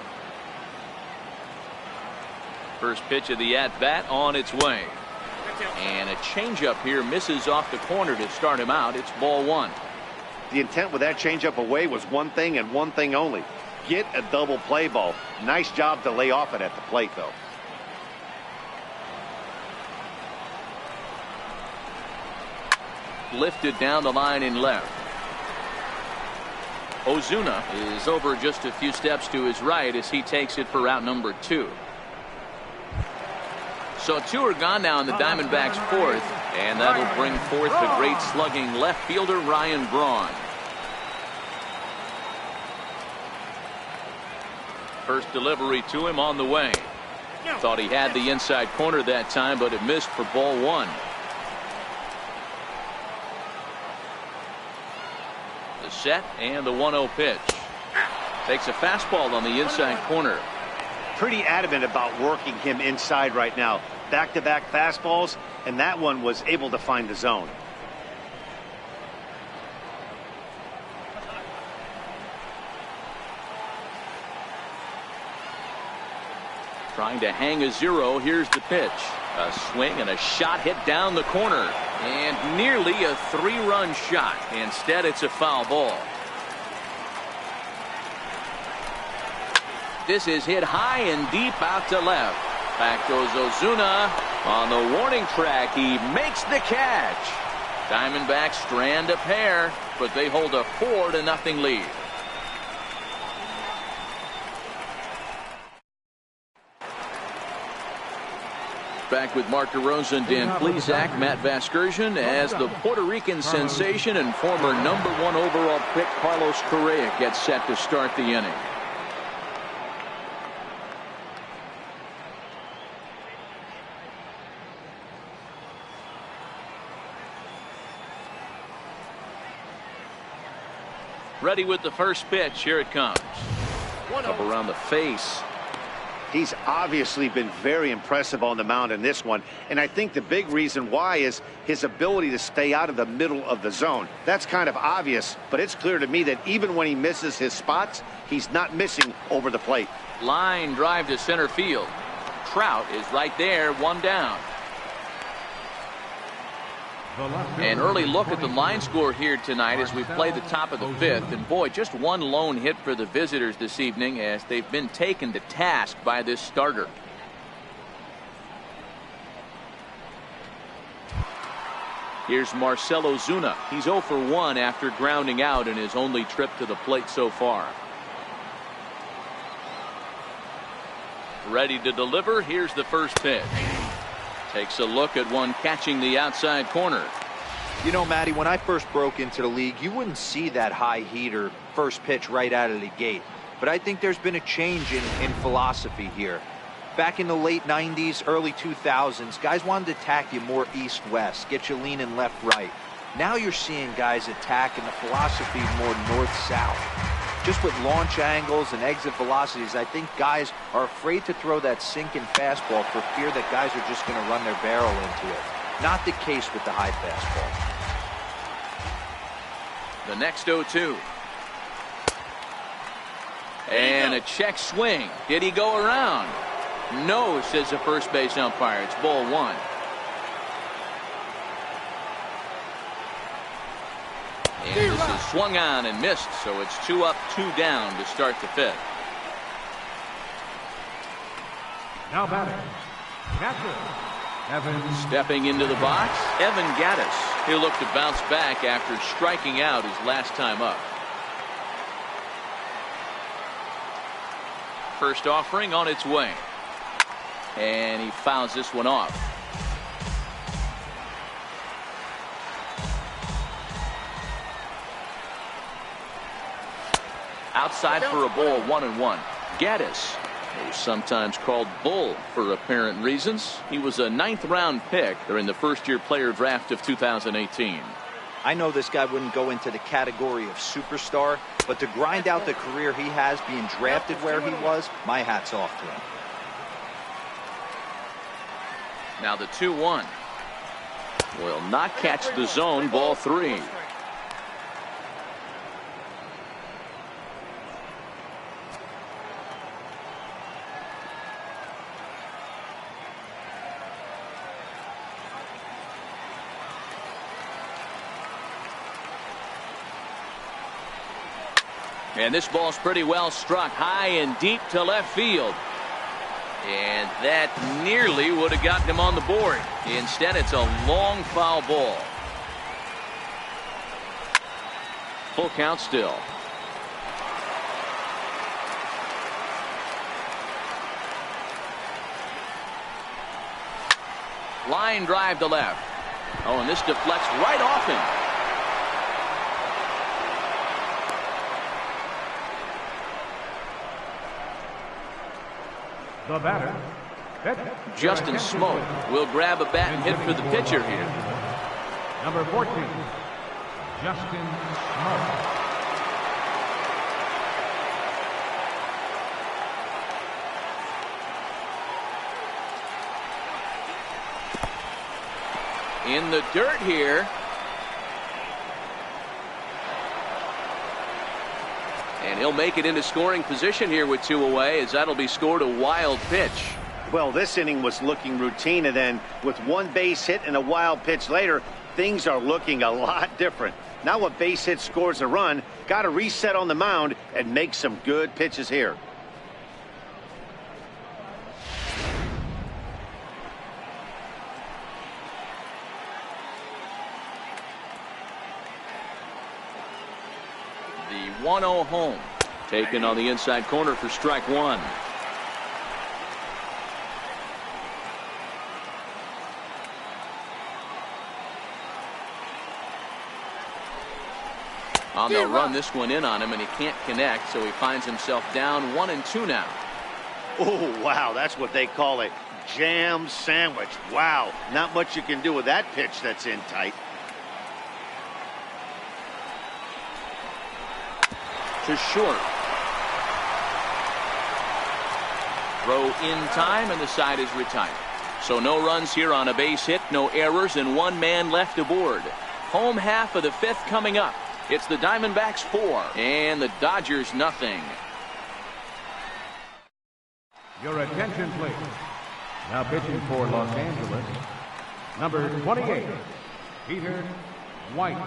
First pitch of the at-bat on its way. And a changeup here misses off the corner to start him out. It's ball 1. The intent with that changeup away was one thing and one thing only. get a double play ball. Nice job to lay off it at the plate, though. Lifted down the line in left. Ozuna is over just a few steps to his right as he takes it for route number 2. So 2 are gone now in the Diamondbacks' 4th, and that'll bring forth the great slugging left fielder Ryan Braun. First delivery to him on the way. Thought he had the inside corner that time, but it missed for ball 1. The set and the 1-0 pitch. Takes a fastball on the inside corner. Pretty adamant about working him inside right now. Back-to-back fastballs, and that one was able to find the zone. Trying to hang a 0. Here's the pitch. A swing and a shot hit down the corner. And nearly a 3-run shot. Instead, it's a foul ball. This is hit high and deep out to left. Back goes Ozuna. On the warning track, he makes the catch. Diamondbacks strand a pair, but they hold a 4-0 lead. Back with Mark DeRosa and Dan Plesac, Matt Vasgersian, as the Puerto Rican sensation and former #1 overall pick Carlos Correa gets set to start the inning. Ready with the first pitch. Here it comes. Up around the face. He's obviously been very impressive on the mound in this one, and I think the big reason why is his ability to stay out of the middle of the zone. That's kind of obvious, but it's clear to me that even when he misses his spots, he's not missing over the plate. Line drive to center field. Trout is right there, 1 down. An early look at the line score here tonight as we play the top of the 5th. And boy, just one lone hit for the visitors this evening as they've been taken to task by this starter. Here's Marcell Ozuna. He's 0 for 1 after grounding out in his only trip to the plate so far. Ready to deliver. Here's the first pitch. Takes a look at one catching the outside corner. You know, Matty, when I first broke into the league, you wouldn't see that high heater first pitch right out of the gate. But I think there's been a change in philosophy here. Back in the late 90s, early 2000s, guys wanted to attack you more east-west, get you leaning left-right. Now you're seeing guys attack in the philosophy more north-south. Just with launch angles and exit velocities, I think guys are afraid to throw that sinking fastball for fear that guys are just going to run their barrel into it. Not the case with the high fastball. The next 0-2. And a check swing. Did he go around? No, says the first base umpire. It's ball 1. And this is swung on and missed, so it's 2 up, 2 down to start the 5th. Now batting, catcher, Evan. Stepping into the box, Evan Gattis. He'll look to bounce back after striking out his last time up. First offering on its way. And he fouls this one off. Outside for a ball, 1-1. Gattis, who's sometimes called Bull for apparent reasons. He was a 9th-round pick during the first-year player draft of 2018. I know this guy wouldn't go into the category of superstar, but to grind out the career he has being drafted where he was, my hat's off to him. Now the 2-1. Will not catch the zone, ball 3. And this ball's pretty well struck high and deep to left field. And that nearly would have gotten him on the board. Instead, it's a long foul ball. Full count still. Line drive to left. Oh, and this deflects right off him. The batter, Justin Smoke will grab a bat and hit for the pitcher here. Number 14, Justin Smoke. In the dirt here. And he'll make it into scoring position here with 2 away, as that'll be scored a wild pitch. Well, this inning was looking routine, and then with 1 base hit and a wild pitch later, things are looking a lot different. Now a base hit scores a run, got to reset on the mound and make some good pitches here. The 1-0 home. Taken on the inside corner for strike 1. They'll run this one in on him, and he can't connect, so he finds himself down 1-2 now. Oh, wow, that's what they call a jam sandwich. Wow, not much you can do with that pitch that's in tight. To short. Throw in time, and the side is retired. So no runs here on a base hit, no errors, and 1 man left aboard. Home half of the 5th coming up. It's the Diamondbacks 4 and the Dodgers nothing. Your attention, please. Now pitching for Los Angeles, number 28, Peter White.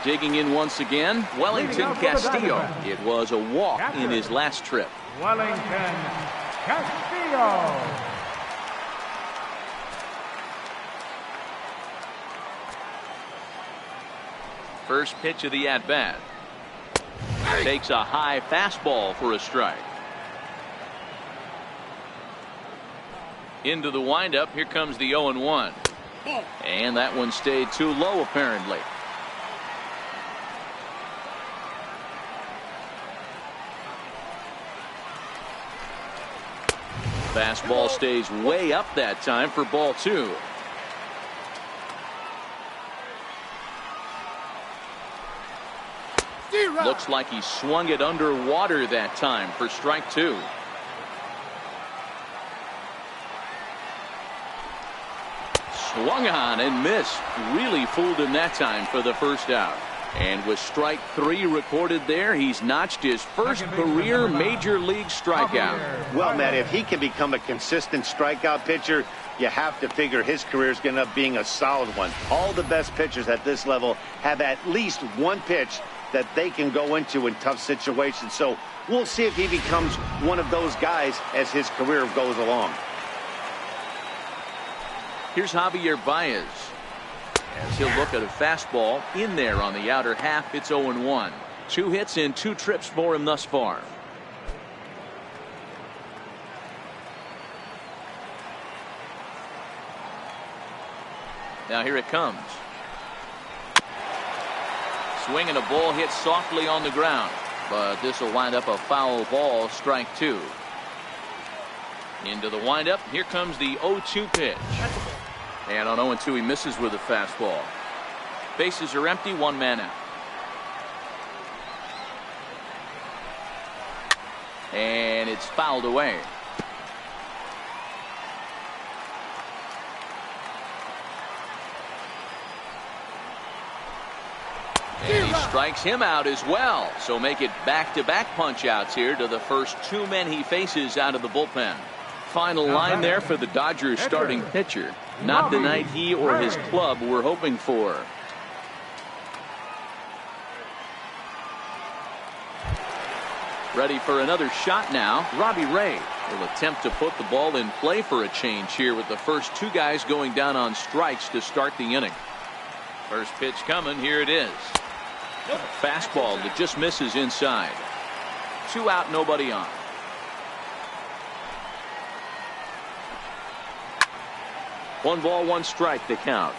Digging in once again, Wellington Castillo. It was a walk in his last trip. Wellington Castillo. First pitch of the at-bat. Takes a high fastball for a strike. Into the windup. Here comes the 0-1. And that one stayed too low, apparently. Fastball stays way up that time for ball 2. Looks like he swung it underwater that time for strike 2. Swung on and missed. Really fooled him that time for the first out. And with strike 3 recorded there, he's notched his first career major league strikeout. Well, Matt, if he can become a consistent strikeout pitcher, you have to figure his career is going to end up being a solid one. All the best pitchers at this level have at least 1 pitch that they can go into in tough situations. So we'll see if he becomes one of those guys as his career goes along. Here's Javier Baez. As he'll look at a fastball in there on the outer half. It's 0-1. 2 hits and 2 trips for him thus far. Now here it comes. Swinging a ball hit softly on the ground, but this will wind up a foul ball, strike 2. Into the windup. Here comes the 0-2 pitch. And on 0-2 he misses with a fastball. Bases are empty, 1 man out. And it's fouled away. And he strikes him out as well. So make it back-to-back punch-outs here to the first 2 men he faces out of the bullpen. Final line there for the Dodgers starting pitcher. Not the night he or his club were hoping for. Ready for another shot now. Robbie Ray will attempt to put the ball in play for a change here with the first two guys going down on strikes to start the inning. First pitch coming. Here it is. Fastball that just misses inside. 2 out, nobody on. One ball, one strike to count.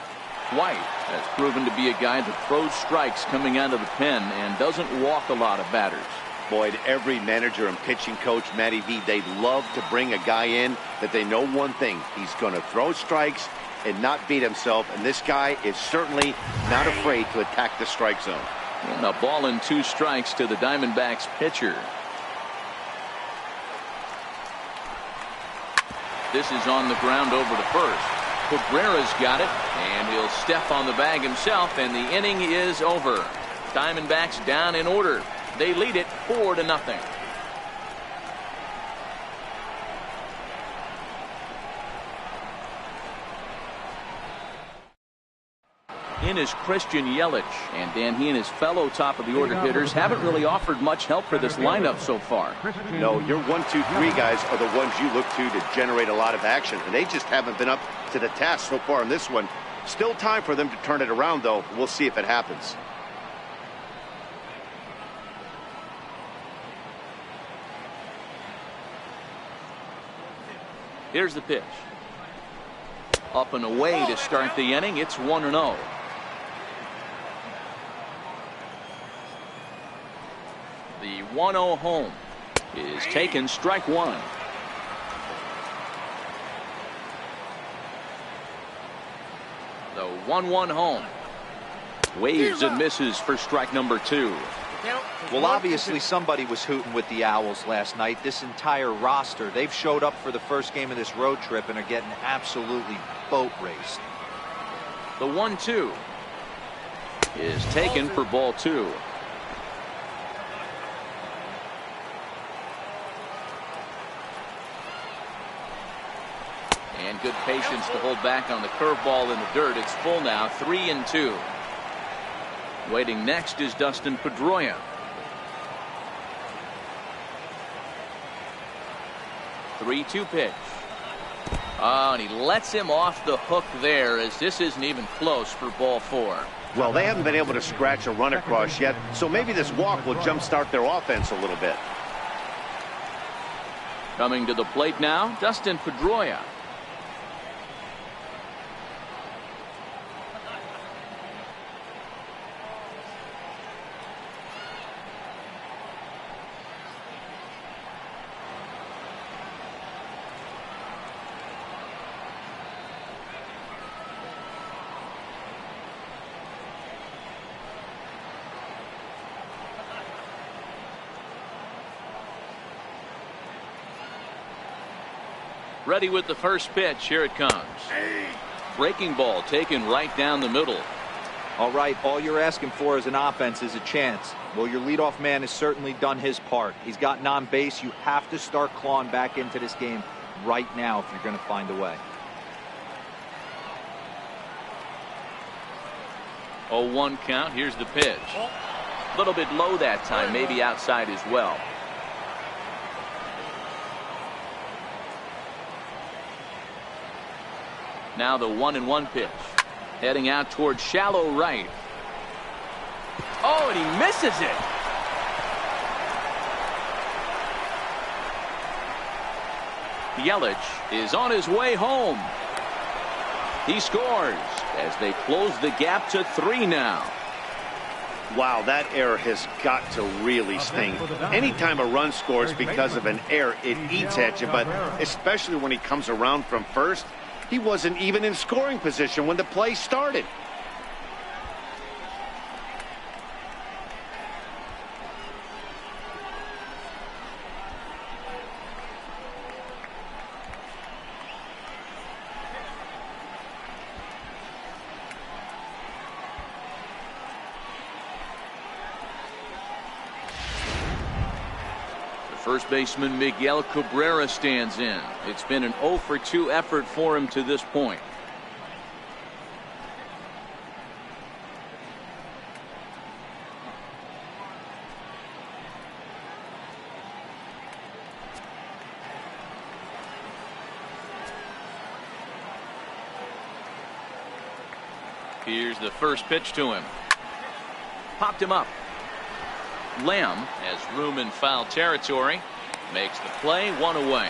White has proven to be a guy that throws strikes coming out of the pen and doesn't walk a lot of batters. Boyd, every manager and pitching coach, Matty V, they'd love to bring a guy in that they know one thing. He's going to throw strikes and not beat himself, and this guy is certainly not afraid to attack the strike zone. And a ball and 2 strikes to the Diamondbacks pitcher. This is on the ground over to first. Cabrera's got it, and he'll step on the bag himself, and the inning is over. Diamondbacks down in order. They lead it 4-0. In is Christian Yelich, and Dan, he and his fellow top of the order hitters haven't really offered much help for this lineup so far. No, your 1, 2, 3 guys are the ones you look to generate a lot of action, and they just haven't been up to the task so far in this one. Still time for them to turn it around, though. We'll see if it happens. Here's the pitch. Up and away to start the inning. It's 1-0. The 1-0 home is taken, strike one. The 1-1 home. Waves and misses for strike number 2. Well, obviously somebody was hooting with the Owls last night. This entire roster, they've showed up for the first game of this road trip and are getting absolutely boat raced. The 1-2 is taken for ball 2. And good patience to hold back on the curveball in the dirt. It's full now, 3-2. Waiting next is Dustin Pedroia. 3-2 pitch. Oh, and he lets him off the hook there, as this isn't even close for ball 4. Well, they haven't been able to scratch a run across yet, so maybe this walk will jumpstart their offense a little bit. Coming to the plate now, Dustin Pedroia. Ready with the first pitch. Here it comes. Breaking ball taken right down the middle. All right, all you're asking for as an offense is a chance. Well, your leadoff man has certainly done his part. He's gotten on base. You have to start clawing back into this game right now if you're going to find a way. 0-1 count. Here's the pitch. A little bit low that time, maybe outside as well. Now the 1-1 pitch. Heading out towards shallow right. Oh, and he misses it. Yelich is on his way home. He scores as they close the gap to 3 now. Wow, that error has got to really sting. Anytime a run scores because of an error, it eats at you, but especially when he comes around from first. He wasn't even in scoring position when the play started. First baseman Miguel Cabrera stands in. It's been an 0-for-2 effort for him to this point. Here's the first pitch to him. Popped him up. Lamb has room in foul territory. Makes the play, 1 away.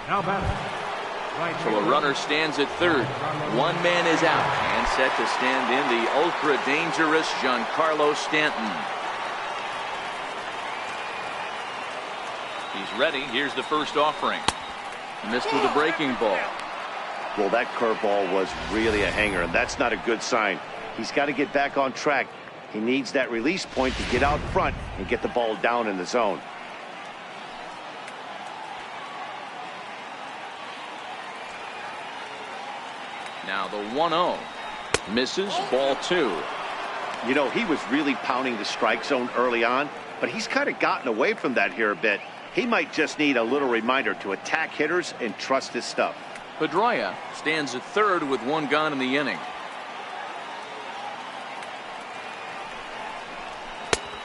Now batting. Right So a runner stands at third. 1 man is out and set to stand in the ultra dangerous Giancarlo Stanton. He's ready. Here's the first offering. Missed with a breaking ball. Well, that curveball was really a hanger, and that's not a good sign. He's got to get back on track. He needs that release point to get out front and get the ball down in the zone. Now the 1-0. Misses, ball 2. You know, he was really pounding the strike zone early on, but he's kind of gotten away from that here a bit. He might just need a little reminder to attack hitters and trust his stuff. Pedroia stands at third with 1 gone in the inning.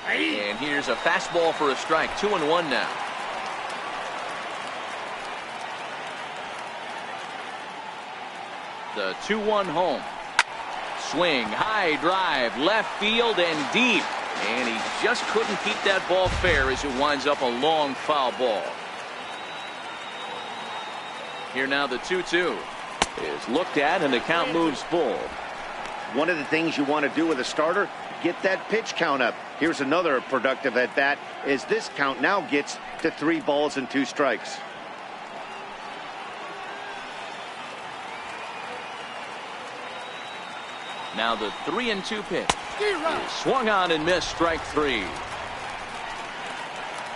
And here's a fastball for a strike. 2-1 now. The 2-1 home. Swing, high drive, left field and deep. And he just couldn't keep that ball fair as it winds up a long foul ball. Here now the 2-2 is looked at and the count moves full. One of the things you want to do with a starter, get that pitch count up. Here's another productive at bat as this count now gets to 3 balls and 2 strikes. Now the 3-2 pitch is swung on and missed, strike 3.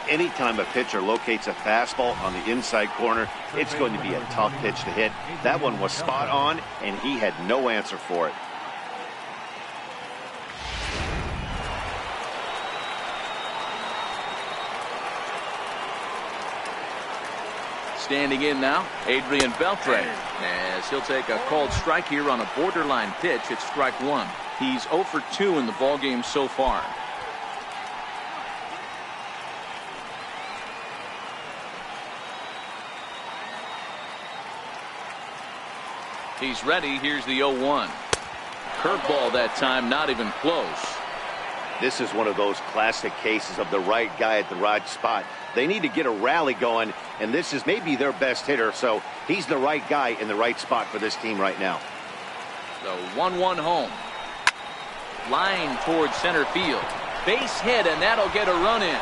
Anytime a pitcher locates a fastball on the inside corner, it's going to be a tough pitch to hit. That one was spot on, and he had no answer for it. Standing in now, Adrian Beltre, as he'll take a called strike here on a borderline pitch. It's strike 1. He's 0 for 2 in the ballgame so far. He's ready. Here's the 0-1. Curveball that time, not even close. This is one of those classic cases of the right guy at the right spot. They need to get a rally going, and this is maybe their best hitter, so he's the right guy in the right spot for this team right now. The 1-1 home. Line towards center field. Base hit, and that'll get a run in.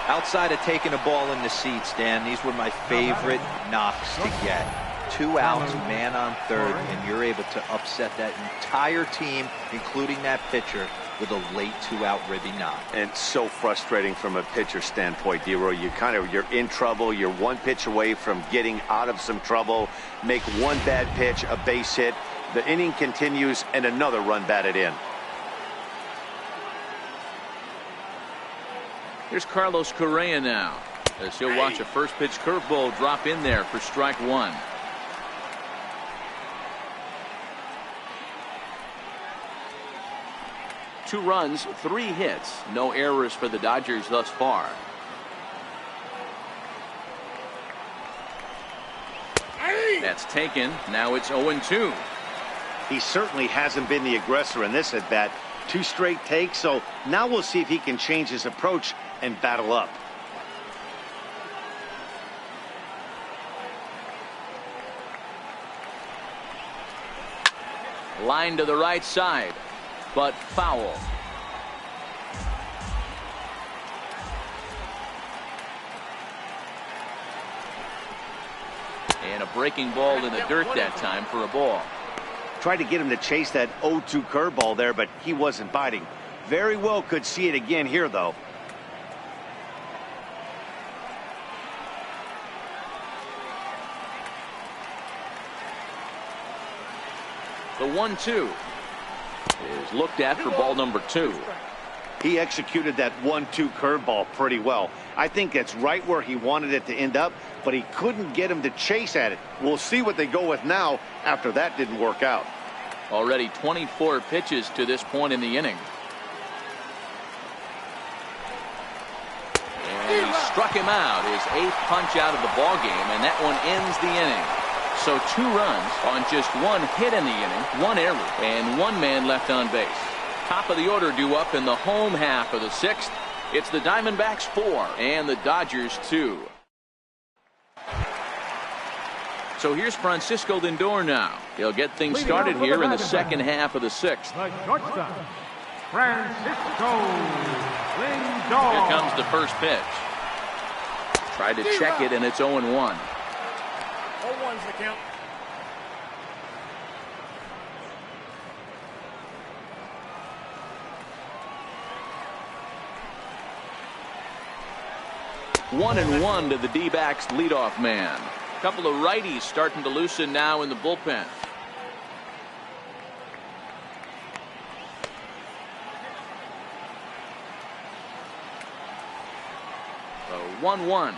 Outside of taking a ball in the seats, Dan, these were my favorite knocks to get. 2 outs, man on third, and you're able to upset that entire team, including that pitcher, with a late 2-out ribby knock. And so frustrating from a pitcher standpoint, D-Roy. You're in trouble. You're 1 pitch away from getting out of some trouble. Make 1 bad pitch, a base hit. The inning continues, and another run batted in. Here's Carlos Correa now, as he'll watch a first pitch curveball drop in there for strike 1. Two runs, 3 hits, no errors for the Dodgers thus far. That's taken. Now it's 0-2. He certainly hasn't been the aggressor in this at bat. 2 straight takes, so now we'll see if he can change his approach and battle up. Line to the right side, but foul. And a breaking ball in the dirt that time for a ball. Tried to get him to chase that 0-2 curveball there, but he wasn't biting. Very well could see it again here, though. The 1-2 is looked at for ball number 2. He executed that 1-2 curveball pretty well. I think that's right where he wanted it to end up, but he couldn't get him to chase at it. We'll see what they go with now after that didn't work out. Already 24 pitches to this point in the inning. And he struck him out, his 8th punch out of the ball game, and that one ends the inning. So 2 runs on just 1 hit in the inning, 1 error, and 1 man left on base. Top of the order due up in the home half of the 6th. It's the Diamondbacks 4 and the Dodgers 2. So here's Francisco Lindor now. He'll get things started here in the second half of the 6th. The shortstop, Francisco Lindor. Here comes the first pitch. Tried to check it, and it's 0-1. 0-1's the count. One and 1 to the D-backs leadoff man. A couple of righties starting to loosen now in the bullpen. So 1-1.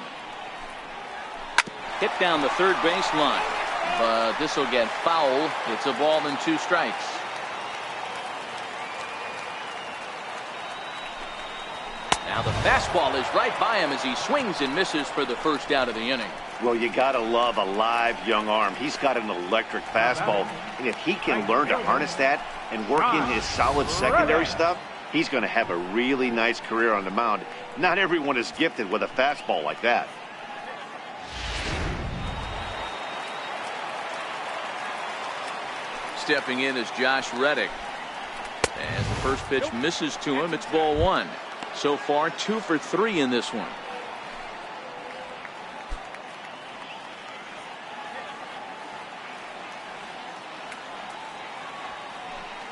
Hit down the third baseline, but this will get foul. It's a ball and 2 strikes. Now the fastball is right by him as he swings and misses for the first out of the inning. Well, you got to love a live young arm. He's got an electric fastball, and if he can learn to harness that and work in his solid secondary stuff, he's going to have a really nice career on the mound. Not everyone is gifted with a fastball like that. Stepping in is Josh Reddick. As the first pitch misses to him, it's ball 1. So far 2 for 3 in this one.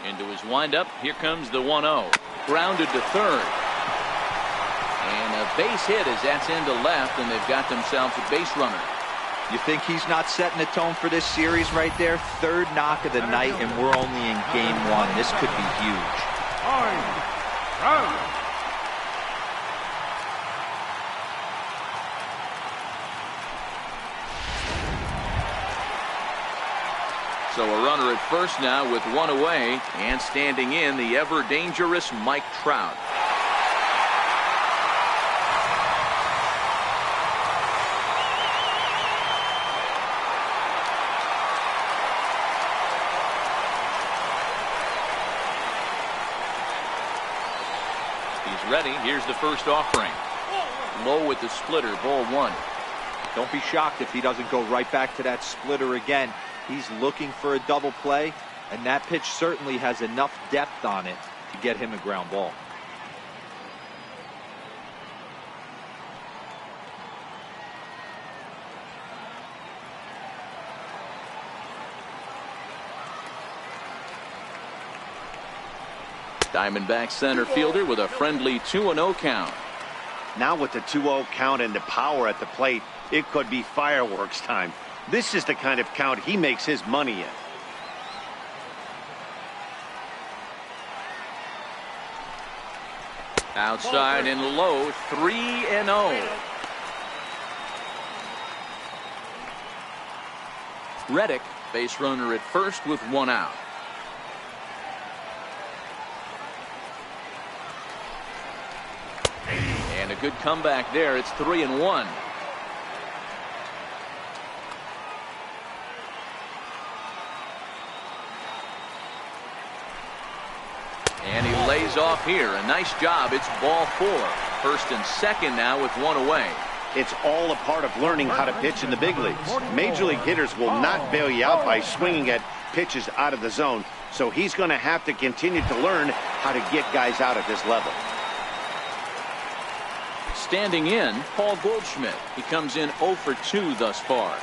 Into his windup. Here comes the 1-0. Grounded to third. And a base hit as that's into left, and they've got themselves a base runner. You think he's not setting the tone for this series right there? 3rd knock of the night, and we're only in game 1. This could be huge. So a runner at first now with 1 away, and standing in the ever dangerous Mike Trout. He's ready. Here's the first offering. Low with the splitter, ball 1. Don't be shocked if he doesn't go right back to that splitter again. He's looking for a double play, and that pitch certainly has enough depth on it to get him a ground ball. Diamondback center fielder with a friendly 2-0 count. Now with the 2-0 count and the power at the plate, it could be fireworks time. This is the kind of count he makes his money in. Outside and low, 3-0. Reddick, base runner at first with 1 out. And a good comeback there. It's 3-1. And he lays off here. A nice job. It's ball 4. First and second now with 1 away. It's all a part of learning how to pitch in the big leagues. Major league hitters will not bail you out by swinging at pitches out of the zone. So he's going to have to continue to learn how to get guys out at this level. Standing in, Paul Goldschmidt. He comes in 0 for 2 thus far.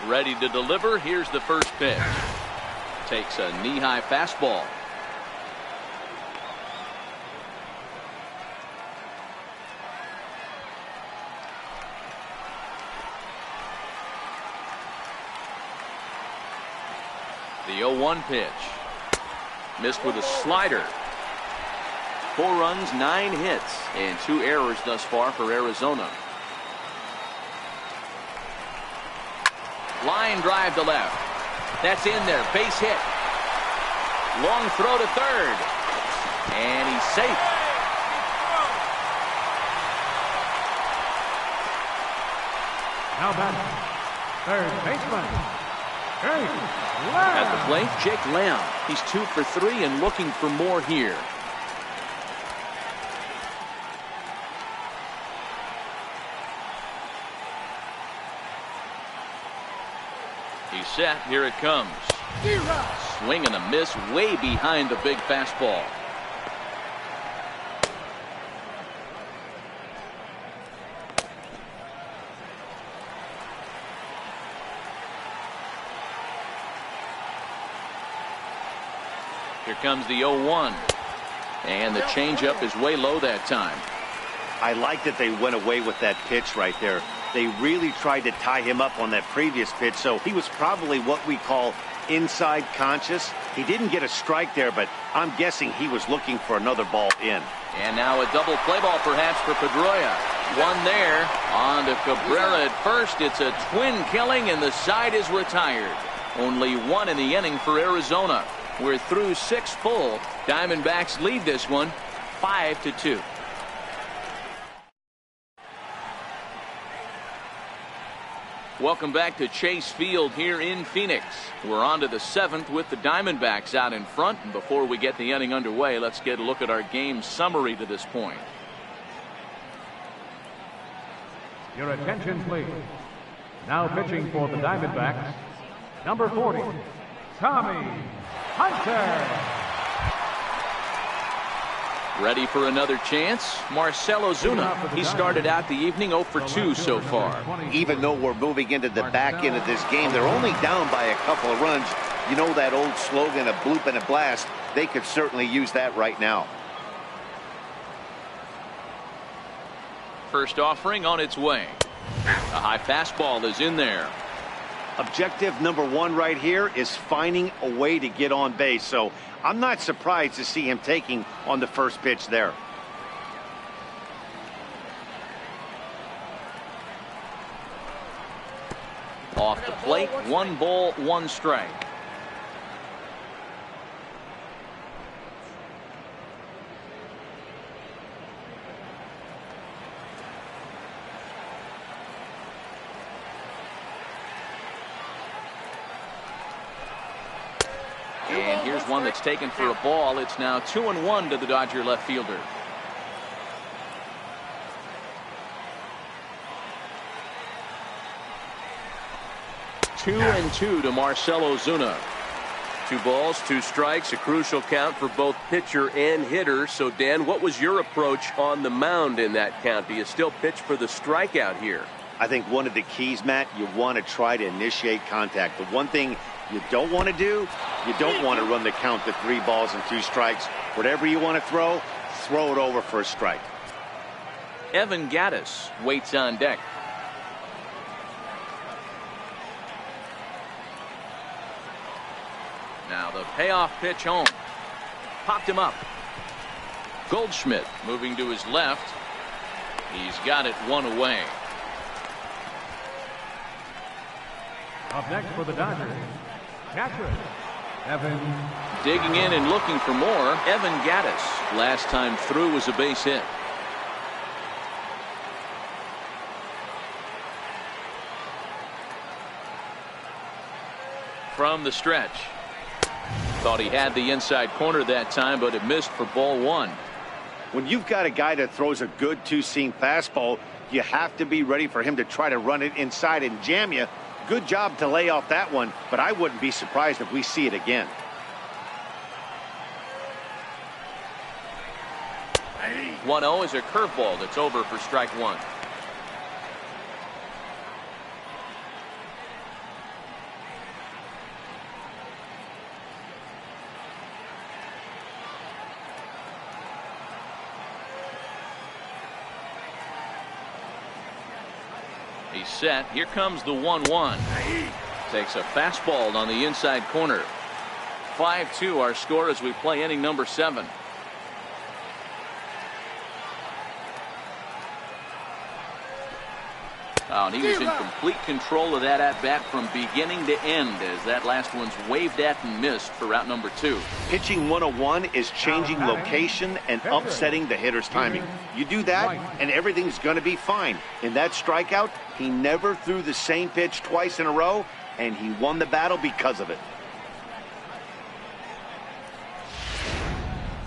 Ready to deliver. Here's the first pitch. Takes a knee-high fastball. The 0-1 pitch. Missed with a slider. 4 runs, 9 hits, and 2 errors thus far for Arizona. Line drive to left. That's in there. Base hit. Long throw to third. And he's safe. Now batting, third baseman, Jake Lamb. At the plate, Jake Lamb. He's 2 for 3 and looking for more here. He's set. Here it comes. Swing and a miss way behind the big fastball. Here comes the 0-1. And the changeup is way low that time. I like that they went away with that pitch right there. They really tried to tie him up on that previous pitch, so he was probably what we call inside conscious. He didn't get a strike there, but I'm guessing he was looking for another ball in. And now a double play ball perhaps for Pedroia. One there. On to Cabrera at first. It's a twin killing, and the side is retired. Only one in the inning for Arizona. We're through 6 full. Diamondbacks lead this one 5-2. Welcome back to Chase Field here in Phoenix. We're on to the 7th with the Diamondbacks out in front. And before we get the inning underway, let's get a look at our game summary to this point. Your attention, please. Now pitching for the Diamondbacks, number 40, Tommy Hunter. Ready for another chance? Marcell Ozuna. He started out the evening 0 for 2 so far. Even though we're moving into the back end of this game, they're only down by a couple of runs. You know that old slogan, a bloop and a blast. They could certainly use that right now. First offering on its way. A high fastball is in there. Objective number 1 right here is finding a way to get on base. So I'm not surprised to see him taking on the first pitch there. Off the plate, 1 ball, 1 strike. And here's one that's taken for a ball. It's now 2-1 to the Dodger left fielder. Two and 2 to Marcell Ozuna. 2 balls, 2 strikes, a crucial count for both pitcher and hitter. So, Dan, what was your approach on the mound in that count? Do you still pitch for the strikeout here? I think one of the keys, Matt, you want to try to initiate contact. The one thing you don't want to do, you don't want to run the count to 3 balls and 2 strikes. Whatever you want to throw it over for a strike. Evan Gattis waits on deck. Now the payoff pitch home. Popped him up. Goldschmidt moving to his left. He's got it 1 away. Up next for the Dodgers, catcher, Evan. Digging in and looking for more, Evan Gattis. Last time through was a base hit. From the stretch. Thought he had the inside corner that time, but it missed for ball 1. When you've got a guy that throws a good 2-seam fastball, you have to be ready for him to try to run it inside and jam you. Good job to lay off that one, but I wouldn't be surprised if we see it again. Hey. 1-0 is a curveball that's over for strike 1. He's set. Here comes the 1-1. Takes a fastball on the inside corner. 5-2 our score as we play inning number 7. Oh, and he was in complete control of that at-bat from beginning to end as that last one's waved at and missed for route number 2. Pitching 101 is changing location and upsetting the hitter's timing. You do that, and everything's going to be fine. In that strikeout, he never threw the same pitch twice in a row, and he won the battle because of it.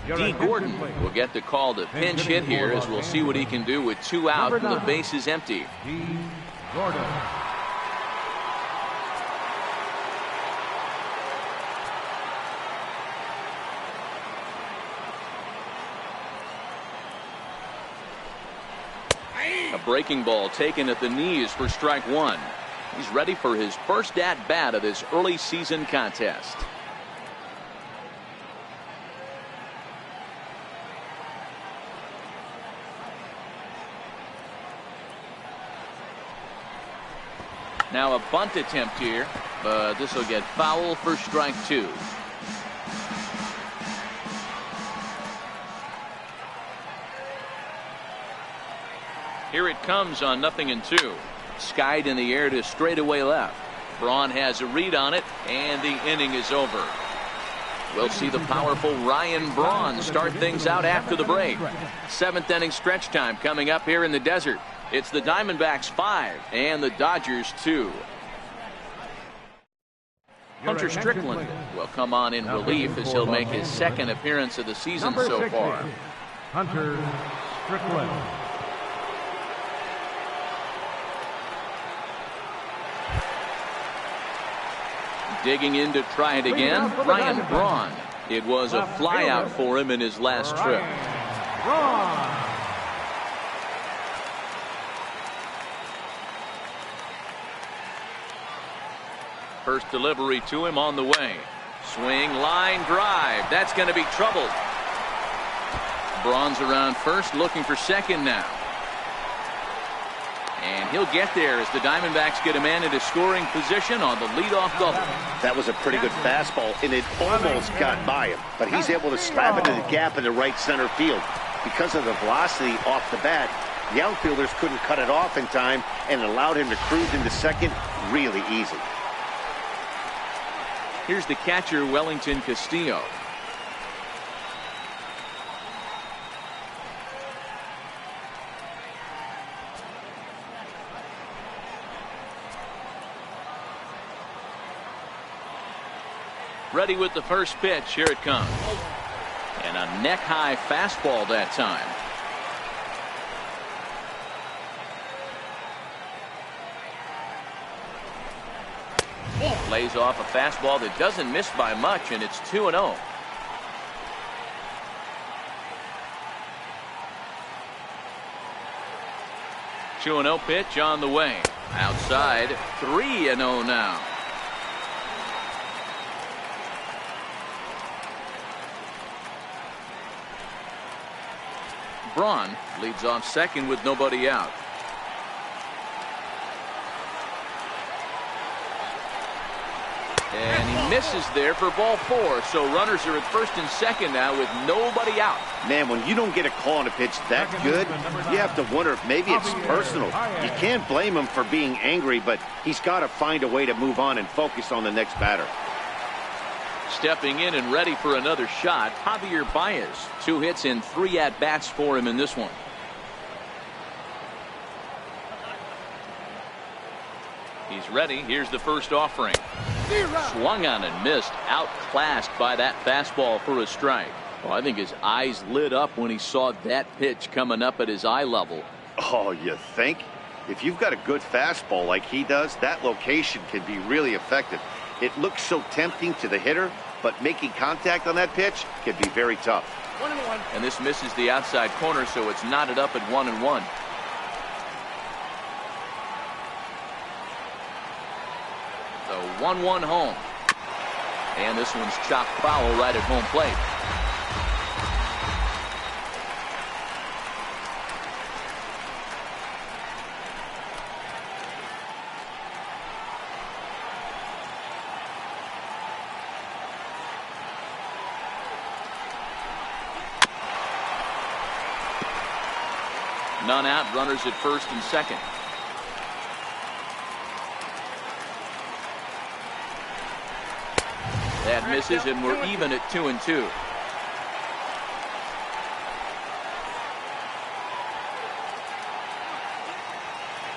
D. Gordon will get the call to pinch hit here as we'll see what he can do with 2 out and the base is empty. D. Gordon. A breaking ball taken at the knees for strike 1. He's ready for his first at-bat of this early season contest. Now a bunt attempt here, but this will get foul for strike 2. Here it comes on 0-2. Skied in the air to straightaway left. Braun has a read on it, and the inning is over. We'll see the powerful Ryan Braun start things out after the break. 7th inning stretch time coming up here in the desert. It's the Diamondbacks 5 and the Dodgers 2. Hunter Strickland will come on in relief as he'll make his 2nd appearance of the season so far. Hunter Strickland. Digging in to try it again, Ryan Braun. It was a flyout for him in his last trip. Braun. First delivery to him on the way. Swing, line drive. That's going to be trouble. Braun's around first, looking for second now. And he'll get there as the Diamondbacks get a man into scoring position on the leadoff double. That was a pretty good fastball, and it almost got by him. But he's able to slap it in the gap in the right center field. Because of the velocity off the bat, the outfielders couldn't cut it off in time and allowed him to cruise into second really easy. Here's the catcher, Wellington Castillo. Ready with the first pitch. Here it comes. And a neck-high fastball that time. Lays off a fastball that doesn't miss by much, and it's 2-0. Two-0 pitch on the way. Outside, 3-0 now. Braun leads off second with nobody out. And he misses there for ball 4. So runners are at first and second now with nobody out. Man, when you don't get a call on a pitch that good, you have to wonder if maybe it's personal. You can't blame him for being angry, but he's got to find a way to move on and focus on the next batter. Stepping in and ready for another shot, Javier Baez. 2 hits and 3 at-bats for him in this one. He's ready. Here's the first offering. Swung on and missed. Outclassed by that fastball for a strike. Well, I think his eyes lit up when he saw that pitch coming up at his eye level. Oh, you think? If you've got a good fastball like he does, that location can be really effective. It looks so tempting to the hitter, but making contact on that pitch can be very tough. 1-1. And this misses the outside corner, so it's knotted up at 1-1. The 1-1 home. And this one's chopped foul right at home plate. None out, runners at first and second. That misses, and we're even at 2-2.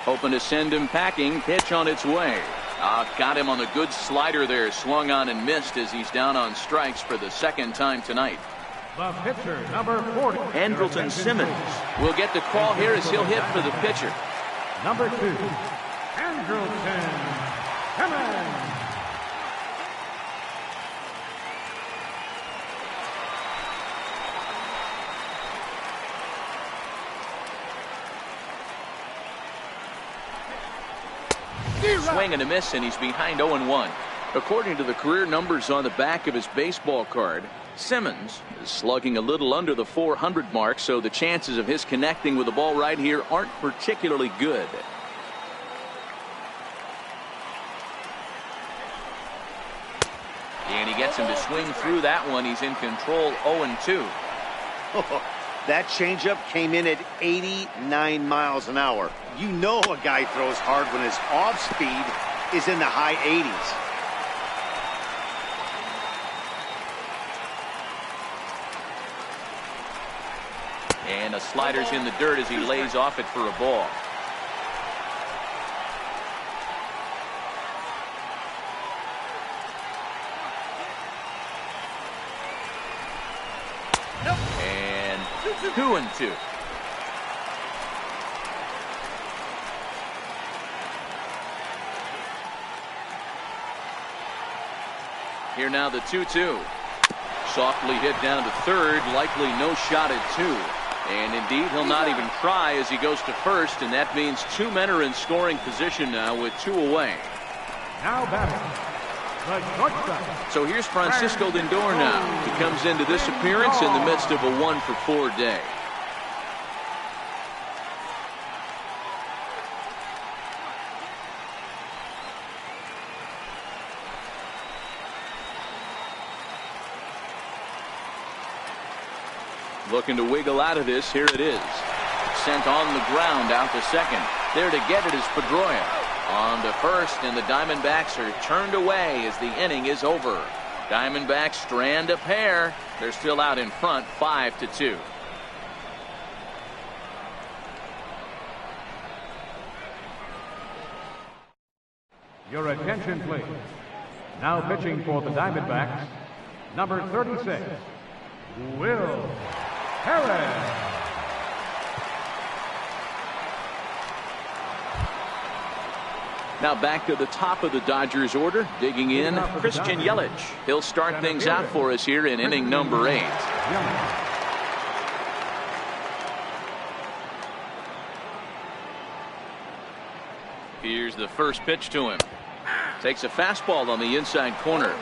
Hoping to send him packing. Pitch on its way. Got him on a good slider there. Swung on and missed as he's down on strikes for the second time tonight. The pitcher, number 40. Andrelton Simmons will get the call here as he'll hit for the pitcher. Number 2, Andrelton Simmons. Swing and a miss, and he's behind 0-1. According to the career numbers on the back of his baseball card, Simmons is slugging a little under the 400 mark, so the chances of his connecting with the ball right here aren't particularly good. And he gets him to swing through that one. He's in control, 0-2. That changeup came in at 89 miles an hour. You know a guy throws hard when his off speed is in the high 80s. And a slider's in the dirt as he lays off it for a ball. And 2-2. Here now the 2-2. Softly hit down to third, likely no shot at 2. And indeed, he'll not even try as he goes to first, and that means 2 men are in scoring position now with 2 away. Now batting, the shortstop. So here's Francisco Lindor now. He comes into this appearance in the midst of a 1-for-4 day. Looking to wiggle out of this. Here it is. Sent on the ground out to second. There to get it is Pedroia. On to first, and the Diamondbacks are turned away as the inning is over. Diamondbacks strand a pair. They're still out in front, 5-2. Your attention, please. Now pitching for the Diamondbacks, number 36, Will Harris. Now back to the top of the Dodgers order, digging in, Christian Yelich. He'll start things out for us here in inning number 8. Here's the first pitch to him. Takes a fastball on the inside corner.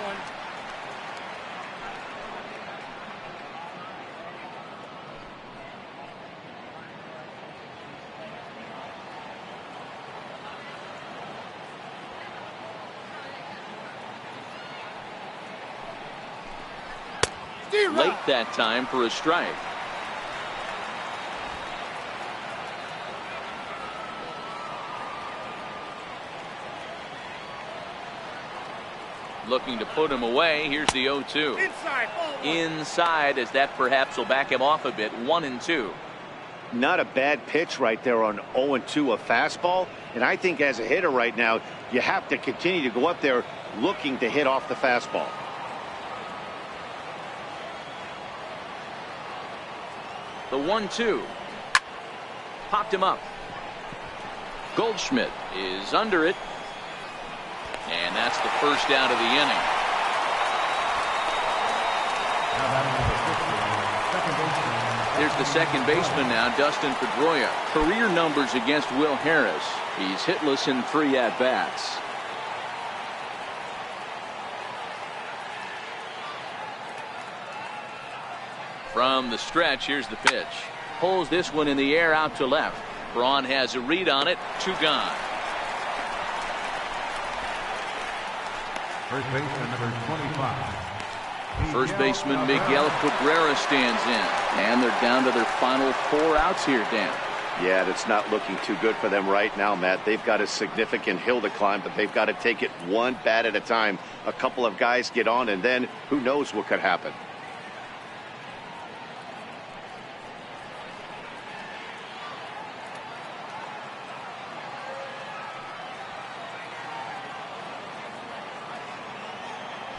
Late that time for a strike. Looking to put him away. Here's the 0-2. Inside, as that perhaps will back him off a bit. 1-2. Not a bad pitch right there on 0-2, a fastball. And I think as a hitter right now, you have to continue to go up there looking to hit off the fastball. The 1-2. Popped him up. Goldschmidt is under it. And that's the first out of the inning. There's the second baseman now, Dustin Pedroia. Career numbers against Will Harris. He's hitless in 3 at-bats. From the stretch, here's the pitch. Pulls this one in the air out to left. Braun has a read on it. 2 gone. First baseman number 25. First baseman Miguel Cabrera stands in. And they're down to their final 4 outs here, Dan. Yeah, that's not looking too good for them right now, Matt. They've got a significant hill to climb, but they've got to take it one bat at a time. A couple of guys get on, and then who knows what could happen.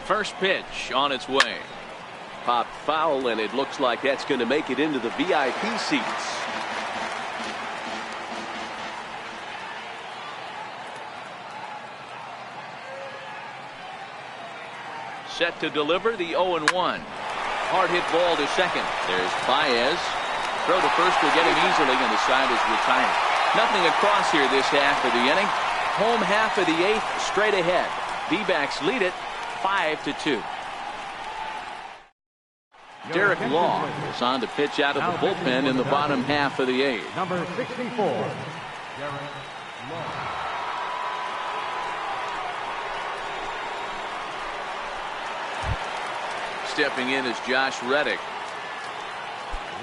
First pitch on its way. Popped foul, and it looks like that's going to make it into the VIP seats. Set to deliver the 0-1. Hard hit ball to second. There's Baez. Throw to first will get him easily, and the side is retired. Nothing across here this half of the inning. Home half of the 8th straight ahead. D-backs lead it 5-2. Derek Law is on to pitch out of the bullpen in the bottom half of the 8th. Number 64, Derek Law. Stepping in is Josh Reddick.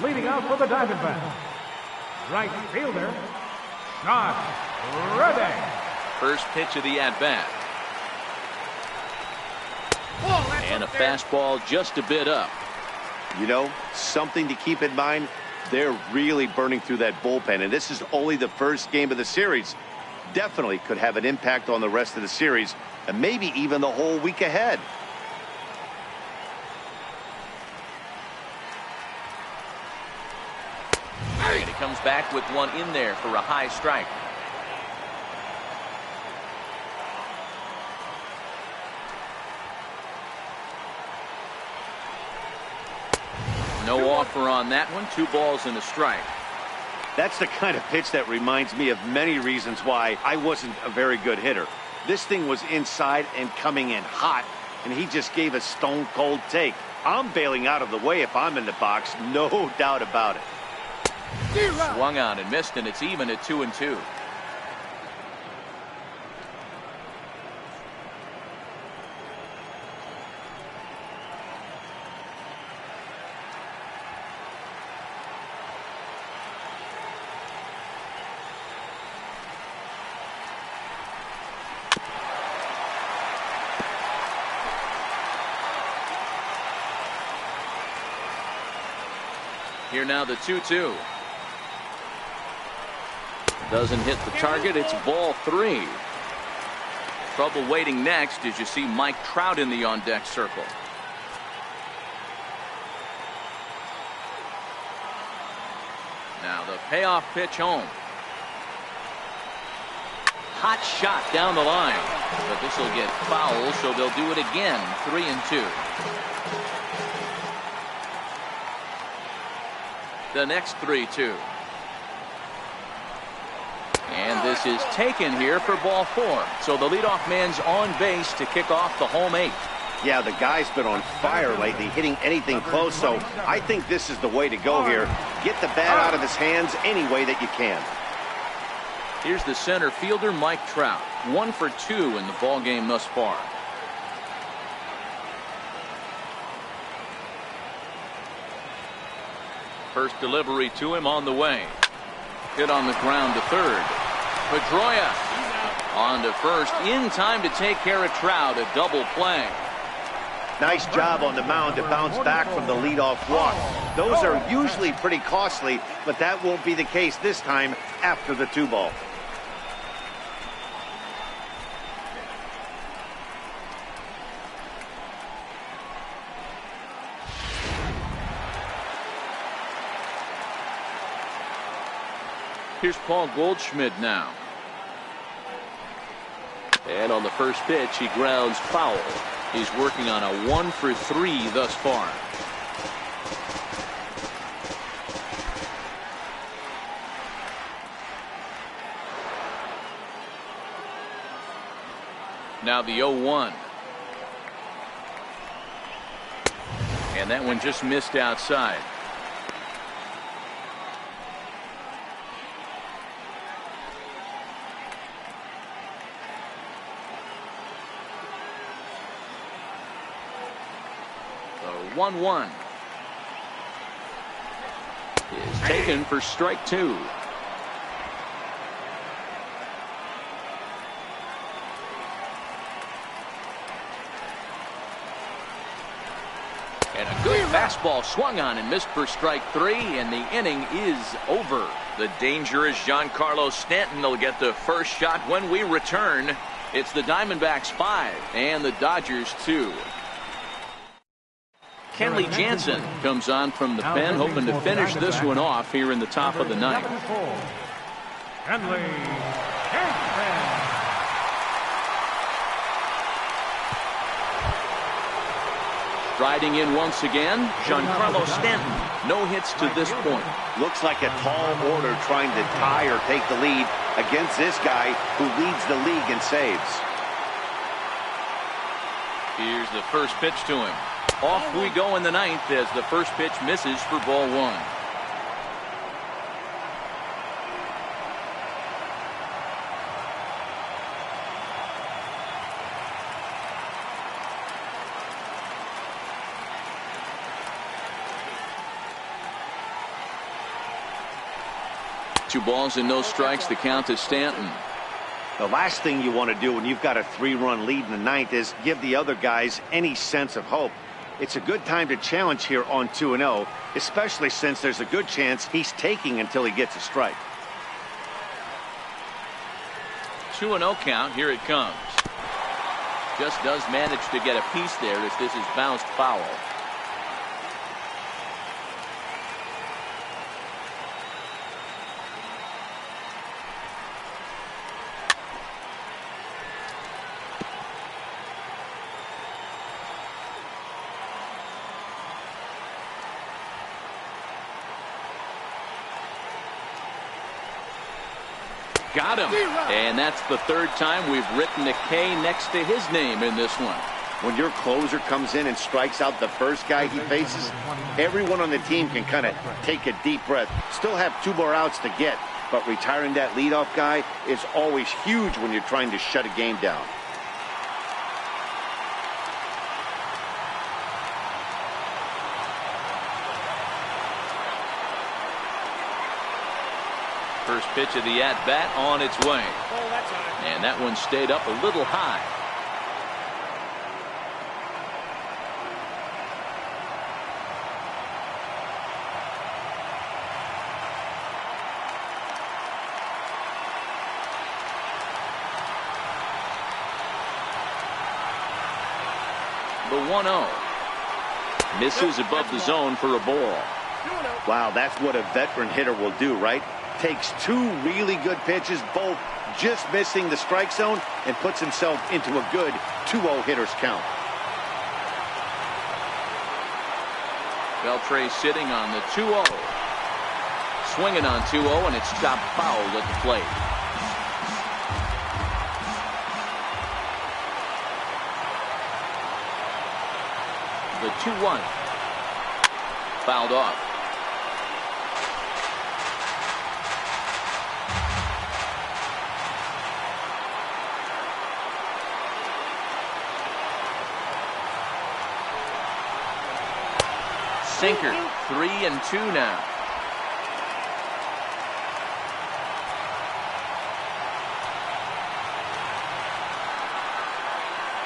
Leading out for the Diamondbacks, right fielder, Josh Reddick. First pitch of the at-bat. And a fastball just a bit up. You know, something to keep in mind, they're really burning through that bullpen, and this is only the first game of the series. Definitely could have an impact on the rest of the series, and maybe even the whole week ahead. And he comes back with one in there for a high strike. No offer on that one. 2 balls and a strike. That's the kind of pitch that reminds me of many reasons why I wasn't a very good hitter. This thing was inside and coming in hot, and he just gave a stone-cold take. I'm bailing out of the way if I'm in the box, no doubt about it. Swung on and missed, and it's even at 2-2. Here now the 2-2. Doesn't hit the target. It's ball 3. Trouble waiting next as you see Mike Trout in the on-deck circle. Now the payoff pitch home. Hot shot down the line. But this will get foul, so they'll do it again. 3-2. The next 3-2. And this is taken here for ball 4. So the leadoff man's on base to kick off the home 8th. Yeah, the guy's been on fire lately, hitting anything close, so I think this is the way to go here. Get the bat out of his hands any way that you can. Here's the center fielder, Mike Trout. 1 for 2 in the ball game thus far. First delivery to him on the way. Hit on the ground to third. Pedroia on to first in time to take care of Trout. A double play. Nice job on the mound to bounce back from the leadoff walk. Those are usually pretty costly, but that won't be the case this time after the 2-ball. Here's Paul Goldschmidt now. And on the first pitch, he grounds foul. He's working on a 1 for 3 thus far. Now the 0-1. And that one just missed outside. The 1-1 is taken for strike 2. And a good fastball swung on and missed for strike 3, and the inning is over. The dangerous Giancarlo Stanton will get the first shot when we return. It's the Diamondbacks 5 and the Dodgers 2. Kenley Jansen comes on from the pen, hoping to finish this one off here in the top of the ninth. Kenley Jansen. Striding in once again, Giancarlo Stanton. No hits to this point. Looks like a tall order trying to tie or take the lead against this guy who leads the league in saves. Here's the first pitch to him. Off we go in the ninth as the first pitch misses for ball 1. Two balls and no strikes. The count to Stanton. The last thing you want to do when you've got a 3-run lead in the ninth is give the other guys any sense of hope. It's a good time to challenge here on 2-0, especially since there's a good chance he's taking until he gets a strike. 2-0 count. Here it comes. Just does manage to get a piece there as this is bounced foul. Got him. And that's the third time we've written a K next to his name in this one. When your closer comes in and strikes out the first guy he faces, everyone on the team can kind of take a deep breath. Still have 2 more outs to get, but retiring that leadoff guy is always huge when you're trying to shut a game down. First pitch of the at-bat on its way. And that one stayed up a little high. The 1-0. Misses above the zone for a ball. Wow, that's what a veteran hitter will do, right? Takes 2 really good pitches, both just missing the strike zone, and puts himself into a good 2-0 hitter's count. Beltre sitting on the 2-0. Swinging on 2-0, and it's chopped foul at the plate. The 2-1. Fouled off. Sinker. 3-2 now.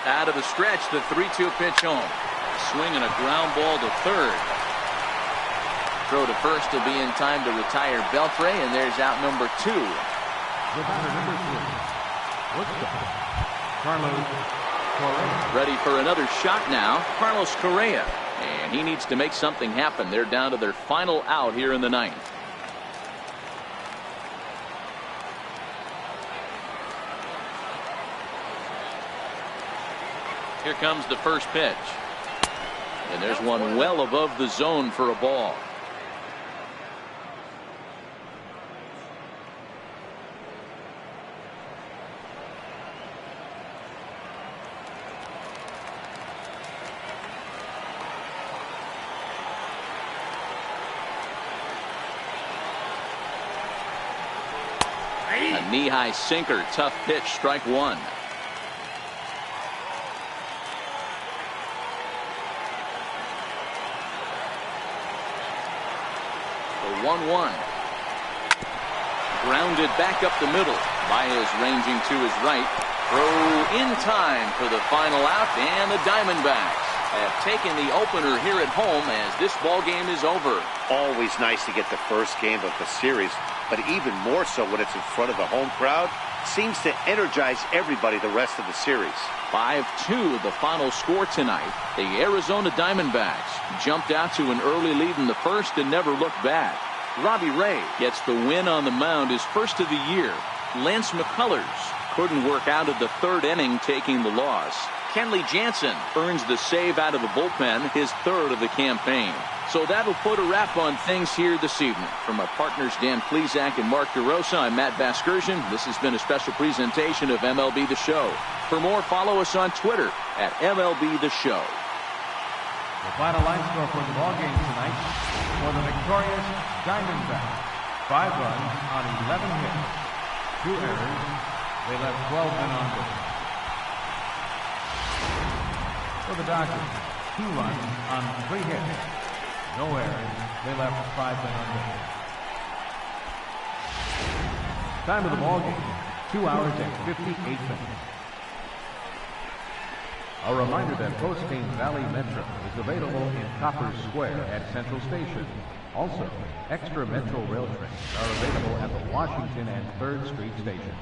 Out of the stretch, the 3-2 pitch home. Swing and a ground ball to third. Throw to first will be in time to retire Beltre, and there's out number 2. The batter number 3. Carlos Correa. Ready for another shot now. Carlos Correa. And he needs to make something happen. They're down to their final out here in the ninth. Here comes the first pitch. And there's one well above the zone for a ball. A knee-high sinker, tough pitch, strike 1. The 1-1. Grounded back up the middle. Baez ranging to his right. Throw in time for the final out, and the Diamondbacks have taken the opener here at home as this ball game is over. Always nice to get the first game of the series, but even more so when it's in front of the home crowd. Seems to energize everybody the rest of the series. 5-2 the final score tonight. The Arizona Diamondbacks jumped out to an early lead in the first and never looked back. Robbie Ray gets the win on the mound, his first of the year. Lance McCullers couldn't work out of the third inning, taking the loss. Kenley Jansen earns the save out of the bullpen, his third of the campaign. So that'll put a wrap on things here this evening. From my partners Dan Plesac and Mark DeRosa, I'm Matt Vasgersian. This has been a special presentation of MLB The Show. For more, follow us on Twitter at MLB The Show. The final line score for the ball game tonight for the victorious Diamondbacks. 5 runs on 11 hits. 2 errors. They left 12 men on base. For the Dodgers, 2 runs on 3 hits. No errors. They left 5 men on base. Time of the ball game, 2 hours and 58 minutes. A reminder that Postane Valley Metro is available in Copper Square at Central Station. Also, extra Metro rail trains are available at the Washington and 3rd Street stations.